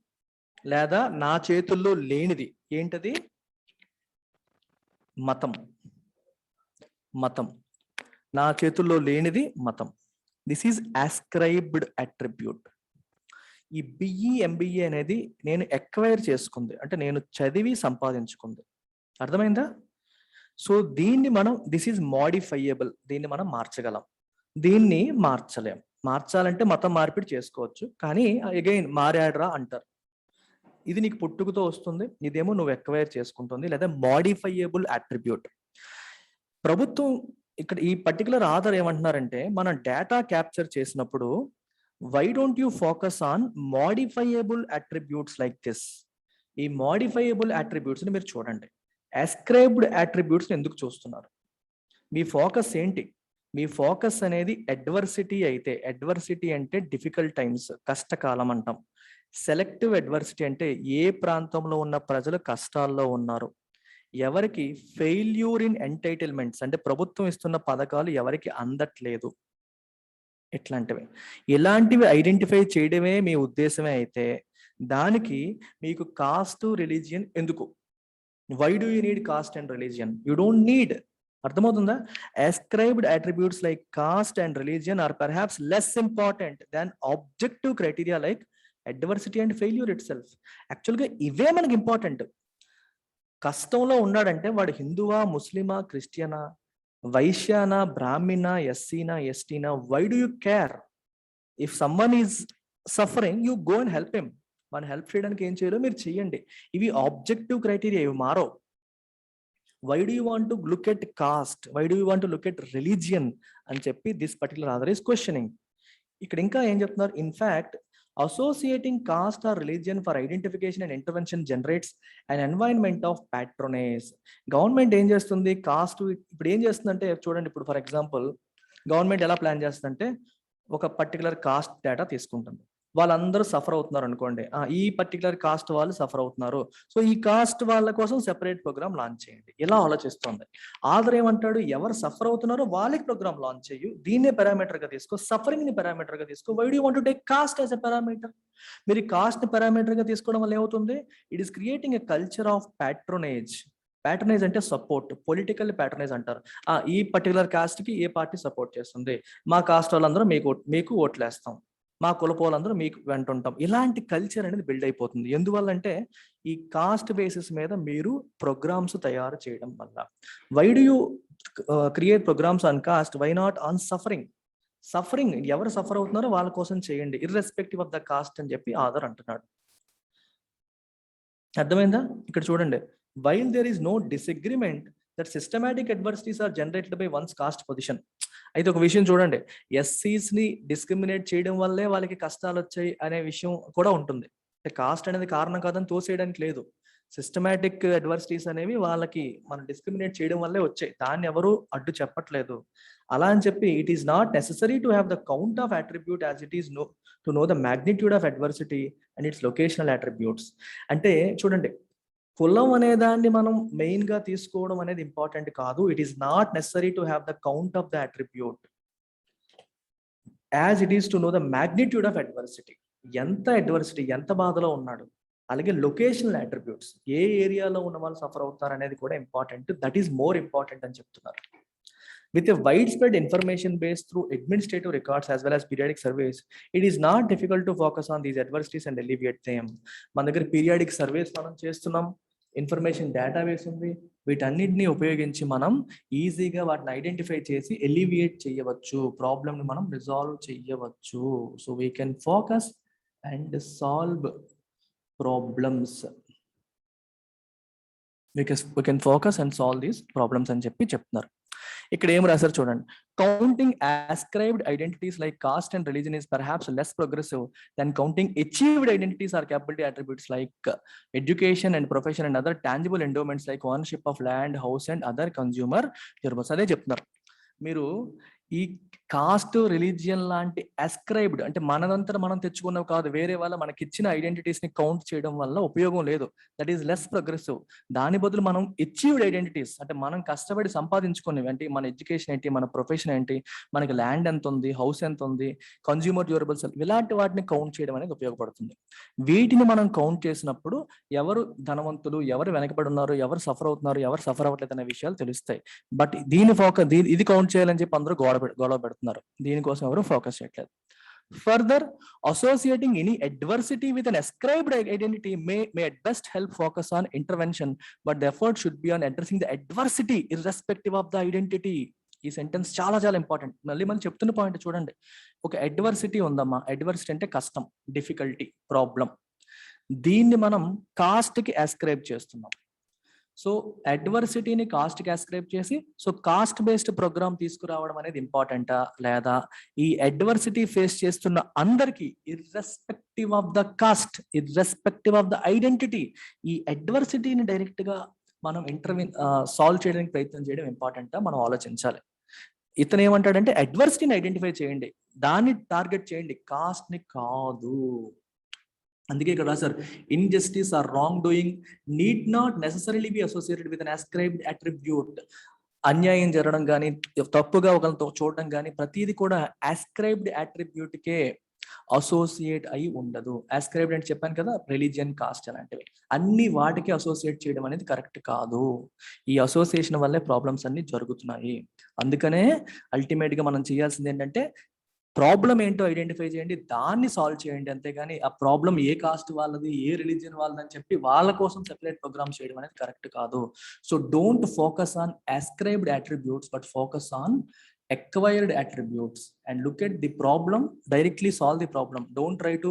లేదా నా చేతుల్లో లేనిది ఏంటది? మతం. నా చేతుల్లో లేనిది మతం. This is ascribed attribute. ఈ బిఈ ఎంబీఏ అనేది నేను ఎక్వైర్ చేసుకుంది, అంటే నేను చదివి సంపాదించుకుంది. అర్థమైందా? సో దీన్ని మనం దిస్ ఈజ్ మోడిఫైయబుల్. దీన్ని మనం మార్చగలం, దీన్ని మార్చలేం. మార్చాలంటే మతం మార్పిడి చేసుకోవచ్చు, కానీ అగైన్ మారాడ్రా అంటారు. ఇది నీకు పుట్టుకతో వస్తుంది, ఇదేమో నువ్వు ఎక్వైర్ చేసుకుంటుంది, లేదా మోడిఫైయబుల్ అట్రిబ్యూట్. ప్రభుత్వం ఇక్కడ ఈ పర్టికులర్ ఆధార్ ఏమంటున్నారంటే, మనం డేటా క్యాప్చర్ చేసినప్పుడు why don't you focus on modifiable attributes like this. ఈ మోడిఫైయబుల్ అట్రిబ్యూట్స్ ని మీరు చూడండి. ascribed అట్రిబ్యూట్స్ ఎందుకు చూస్తున్నారు? మీ ఫోకస్ ఏంటి? మీ ఫోకస్ అనేది అడ్వర్సిటీ అయితే, అడ్వర్సిటీ అంటే డిఫికల్ట్ టైమ్స్, కష్టకాలం అంటాం. సెలెక్టివ్ అడ్వర్సిటీ అంటే ఏ ప్రాంతంలో ఉన్న ప్రజలు కష్టాల్లో ఉన్నారు, ఎవరికి ఫెయిల్యూర్ ఇన్ ఎంటైటిల్మెంట్స్ అంటే ప్రభుత్వం ఇస్తున్న పథకాలు ఎవరికి అందట్లేదు, ఇలాంటివి ఐడెంటిఫై చేయడమే మీ ఉద్దేశమే అయితే దానికి మీకు కాస్ట్, రిలీజియన్ ఎందుకు? Why do you need caste and religion? You don't need. అర్థమవుతుందా? ascribed attributes like caste and religion are perhaps less important than objective criteria like adversity and failure itself. యాక్చువల్గా ఇవే మనకి ఇంపార్టెంట్. కష్టంలో ఉన్నాడంటే వాడు హిందువా, ముస్లిమా, క్రిస్టియనా, వైశ్యానా, బ్రాహ్మణ, ఎస్సీనా, ఎస్టీనా, why do you care? If someone is suffering, you go and help him. మనం హెల్ప్ చేయడానికి ఏం చేయాలో మీరు చెయ్యండి. ఇవి ఆబ్జెక్టివ్ క్రైటీరియా, ఇవి మారో. Why do you want to look at caste, why do you want to look at religion అని చెప్పి this particular author is questioning. ఇక్కడ ఇంకా ఏం చెప్తున్నారు? In fact associating caste or religion for identification and intervention generates an environment of patronage. Government ఏం చేస్తుంది? Cost ఇప్పుడు ఏం చేస్తుందంటే చూడండి, ఇప్పుడు ఫర్ ఎగ్జాంపుల్ గవర్నమెంట్ ఎలా ప్లాన్ చేస్తుందంటే ఒక పర్టికులర్ కాస్ట్ డేటా తీసుకుంటుంది. వాళ్ళందరూ సఫర్ అవుతున్నారు అనుకోండి, ఈ పర్టికులర్ కాస్ట్ వాళ్ళు సఫర్ అవుతున్నారు, సో ఈ కాస్ట్ వాళ్ళ కోసం సెపరేట్ ప్రోగ్రామ్ లాంచ్ చేయండి. ఇలా ఆలోచిస్తుంది. ఆదర్ ఏమంటాడు, ఎవరు సఫర్ అవుతున్నారో వాళ్ళకి ప్రోగ్రామ్ లాంచ్ చేయు, దీన్నే పారామీటర్ గా తీసుకో, సఫరింగ్ ని పారామీటర్ గా తీసుకో. Why do want to take caste as a parameter? మీరు కాస్ట్ ని పారామీటర్ గా తీసుకోవడం వల్ల ఏమవుతుంది, it is creating a culture of patronage. Patronise అంటే సపోర్ట్, పొలిటికల్ ప్యాటర్నైజ్ అంటారు. ఈ పర్టికులర్ కాస్ట్ కి ఏ పార్టీ సపోర్ట్ చేస్తుంది, మా కాస్ట్ వాళ్ళందరూ మీకు ఓట్లేస్తాం, మా కులపు వాళ్ళందరూ మీకు వెంటుంటాం. ఇలాంటి కల్చర్ అనేది బిల్డ్ అయిపోతుంది. ఎందువల్ల అంటే ఈ కాస్ట్ బేసిస్ మీద మీరు ప్రోగ్రామ్స్ తయారు చేయడం వల్ల. Why do you create programmes on caste, why not on suffering? Suffering ఎవరు సఫర్ అవుతున్నారో వాళ్ళ కోసం చేయండి, ఇర్రెస్పెక్టివ్ ఆఫ్ ద కాస్ట్ అని చెప్పి ఆదర్ అంటున్నాడు. అర్థమైందా? ఇక్కడ చూడండి, while there is no disagreement that systematic adversities are generated by one's caste position. అయితే ఒక విషయం చూడండి, ఎస్సీస్ ని డిస్క్రిమినేట్ చేయడం వల్లే వాళ్ళకి కష్టాలు వచ్చాయి అనే విషయం కూడా ఉంటుంది. కాస్ట్ అనేది కారణం కాదని తోసేయడానికి లేదు. సిస్టమాటిక్ అడ్వర్సిటీస్ అనేవి వాళ్ళకి మనం డిస్క్రిమినేట్ చేయడం వల్లే వచ్చాయి, దాన్ని ఎవరు అడ్డు చెప్పట్లేదు. అలా అని చెప్పి it is not necessary to have the count of attribute as it is to know the magnitude of adversity and it's locational attributes. అంటే చూడండి, కులం అనే దాన్ని మనం మెయిన్ గా తీసుకోవడం అనేది ఇంపార్టెంట్ కాదు. It is not necessary to have the count of the attribute as it is to know the magnitude of adversity. ఎంత అడ్వర్సిటీ, ఎంత బాధలో ఉన్నాడు, అలాగే లొకేషనల్ అట్రిబ్యూట్స్, ఏ ఏరియాలో ఉన్న వాళ్ళు సఫర్ అవుతారు అనేది కూడా important. That is more important అని చెప్తున్నారు. With a widespread information base through administrative records as well as periodic surveys, it is not difficult to focus on these adversities and alleviate them. మన దగ్గర periodic surveys మనం చేస్తున్నాం, information database ఉంది, వీటన్నిటిని ఉపయోగించి మనం ఈజీగా వాటిని ఐడెంటిఫై చేసి ఎలివియేట్ చేయవచ్చు, ప్రాబ్లమ్ని మనం రిజాల్వ్ చేయవచ్చు. So we can focus and solve problems. we can focus and solve these problems అని చెప్పి చెప్తున్నారు. ఇక్కడ ఏం రాశారు చూడండి, counting ascribed identities like caste and religion is perhaps less progressive than counting achieved identities or capability attributes like education and profession and other tangible endowments like ownership of land, house and other consumer durables. అదే చెప్తున్నారు. మీరు ఈ cost, religion లాంటి అస్క్రైబ్డ్ అంటే మనదంతా మనం తెచ్చుకున్నవి కాదు, వేరే వాళ్ళ మనకి ఇచ్చిన ఐడెంటిటీస్ ని కౌంట్ చేయడం వల్ల ఉపయోగం లేదు. That is less progressive. దాని బదులు మనం అచీవ్డ్ ఐడెంటిటీస్ అంటే మనం కష్టపడి సంపాదించుకునేవి, అంటే మన ఎడ్యుకేషన్ ఏంటి, మన ప్రొఫెషన్ ఏంటి, మనకి ల్యాండ్ ఎంత ఉంది, హౌస్ ఎంత ఉంది, కన్జ్యూమర్ డ్యూరబుల్స్, ఇలాంటి వాటిని కౌంట్ చేయడం అనేది ఉపయోగపడుతుంది. వీటిని మనం కౌంట్ చేసినప్పుడు ఎవరు ధనవంతులు, ఎవరు వెనకబడి ఉన్నారు, ఎవరు సఫర్ అవుతున్నారు, ఎవరు సఫర్ అవ్వట్లేదు అనే విషయాలు తెలుస్తాయి. బట్ ఇది కౌంట్ చేయాలని చెప్పి అందరూ గొడవ పెడుతున్నారు, దీనికోసం ఎవరు ఫోకస్ చేయట్లేదు. Further, associating any adversity with an ascribed identity may at best help focus on intervention, but the effort should be on addressing the adversity irrespective of the identity. ఈ సెంటెన్స్ చాలా చాలా ఇంపార్టెంట్. మళ్ళీ చెప్తున్న point చూడండి, ఒక adversity ఉందమ్మా, adversity అంటే కష్టం, డిఫికల్టీ, ప్రాబ్లం, దీన్ని మనం కాస్ట్ కి అస్క్రైబ్ చేస్తున్నాం. సో అడ్వర్సిటీని కాస్ట్ కి అస్క్రైబ్ చేసి, సో కాస్ట్ బేస్డ్ ప్రోగ్రామ్ తీసుకురావడం అనేది ఇంపార్టెంటా, లేదా ఈ అడ్వర్సిటీ ఫేస్ చేస్తున్న అందరికీ irrespective of the cost, irrespective of the identity, ఈ అడ్వర్సిటీని డైరెక్ట్ గా మనం సాల్వ్ చేయడానికి ప్రయత్నం చేయడం ఇంపార్టెంటా, మనం ఆలోచించాలి. ఇతను ఏమంటాడంటే అడ్వర్సిటీని ఐడెంటిఫై చేయండి, దాన్ని టార్గెట్ చేయండి, కాస్ట్ ని కాదు. అందుకే ఇక్కడ రాశారు, injustice or wrong doing need not necessarily be associated with an ascribed attribute. అన్యాయం జరగడం కానీ, తప్పుగా ఒకరితో చూడడం కానీ, ప్రతిదీ కూడా అస్క్రైబ్డ్ అట్రిబ్యూట్ కే అసోసియేట్ అయి ఉండదు. అస్క్రైబ్డ్ అంటే చెప్పాను కదా, రిలీజియన్, కాస్ట్ అలాంటివి అన్ని వాటికి అసోసియేట్ చేయడం అనేది కరెక్ట్ కాదు. ఈ అసోసియేషన్ వల్లే ప్రాబ్లమ్స్ అన్ని జరుగుతున్నాయి. అందుకనే అల్టిమేట్ గా మనం చేయాల్సింది ఏంటంటే ప్రాబ్లం ఏంటో ఐడెంటిఫై చేయండి, దాన్ని సాల్వ్ చేయండి, అంతేగాని ఆ ప్రాబ్లం ఏ కాస్ట్ వాళ్ళది, ఏ రిలీజియన్ వాళ్ళది అని చెప్పి వాళ్ళ కోసం సెపరేట్ ప్రోగ్రామ్ చేయడం అనేది కరెక్ట్ కాదు. So don't focus on ascribed attributes but focus on acquired attributes and look at the problem, directly solve the problem. Don't try to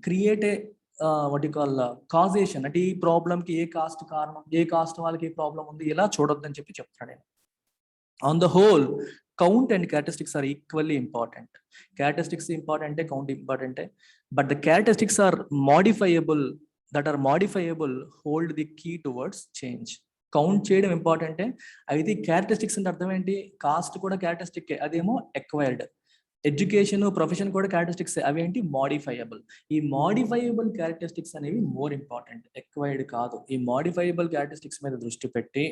create a what you call causation, అంటే ఈ problem కి ఏ cost కారణం, ఏ cost వాళ్ళకి ఏ problem ఉంది, ఇలా చూడొద్దని చెప్పి చెప్తాను నేను. On the whole, count and characteristics are equally important. Characteristics important, count important, but the characteristics are modifiable, hold the key towards change. Count చేయడం ఇంపార్టెంటే, అయితే క్యారెక్టరిస్టిక్స్ అంటే అర్థం ఏంటి, కాస్ట్ కూడా క్యారెక్టరిస్టిక్, అదేమో ఎక్వైర్డ్. ఎడ్యుకేషన్ ప్రొఫెషన్ కూడా క్యారెక్టరిస్టిక్స్ అవి ఏంటి మోడిఫైయబుల్. ఈ మోడిఫైయబుల్ క్యారెక్టరిస్టిక్స్ అనేవి మోర్ ఇంపార్టెంట్, ఎక్వైర్డ్ కాదు. ఈ మోడిఫైయబుల్ క్యారెక్టరిస్టిక్స్ మీద దృష్టి పెట్టి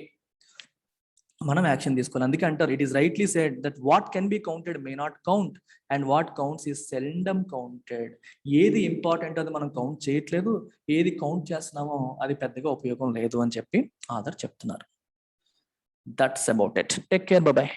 మనం యాక్షన్ తీసుకోవాలి. అందుకే అంటారు it is rightly said that what can be counted may not count and what counts is seldom counted. ఏది ఇంపార్టెంట్ అది మనం కౌంట్ చేయట్లేదు, ఏది కౌంట్ చేస్తున్నామో అది పెద్దగా ఉపయోగం లేదు అని చెప్పి ఆధార్ చెప్తున్నారు. That's about it. Take care, by by.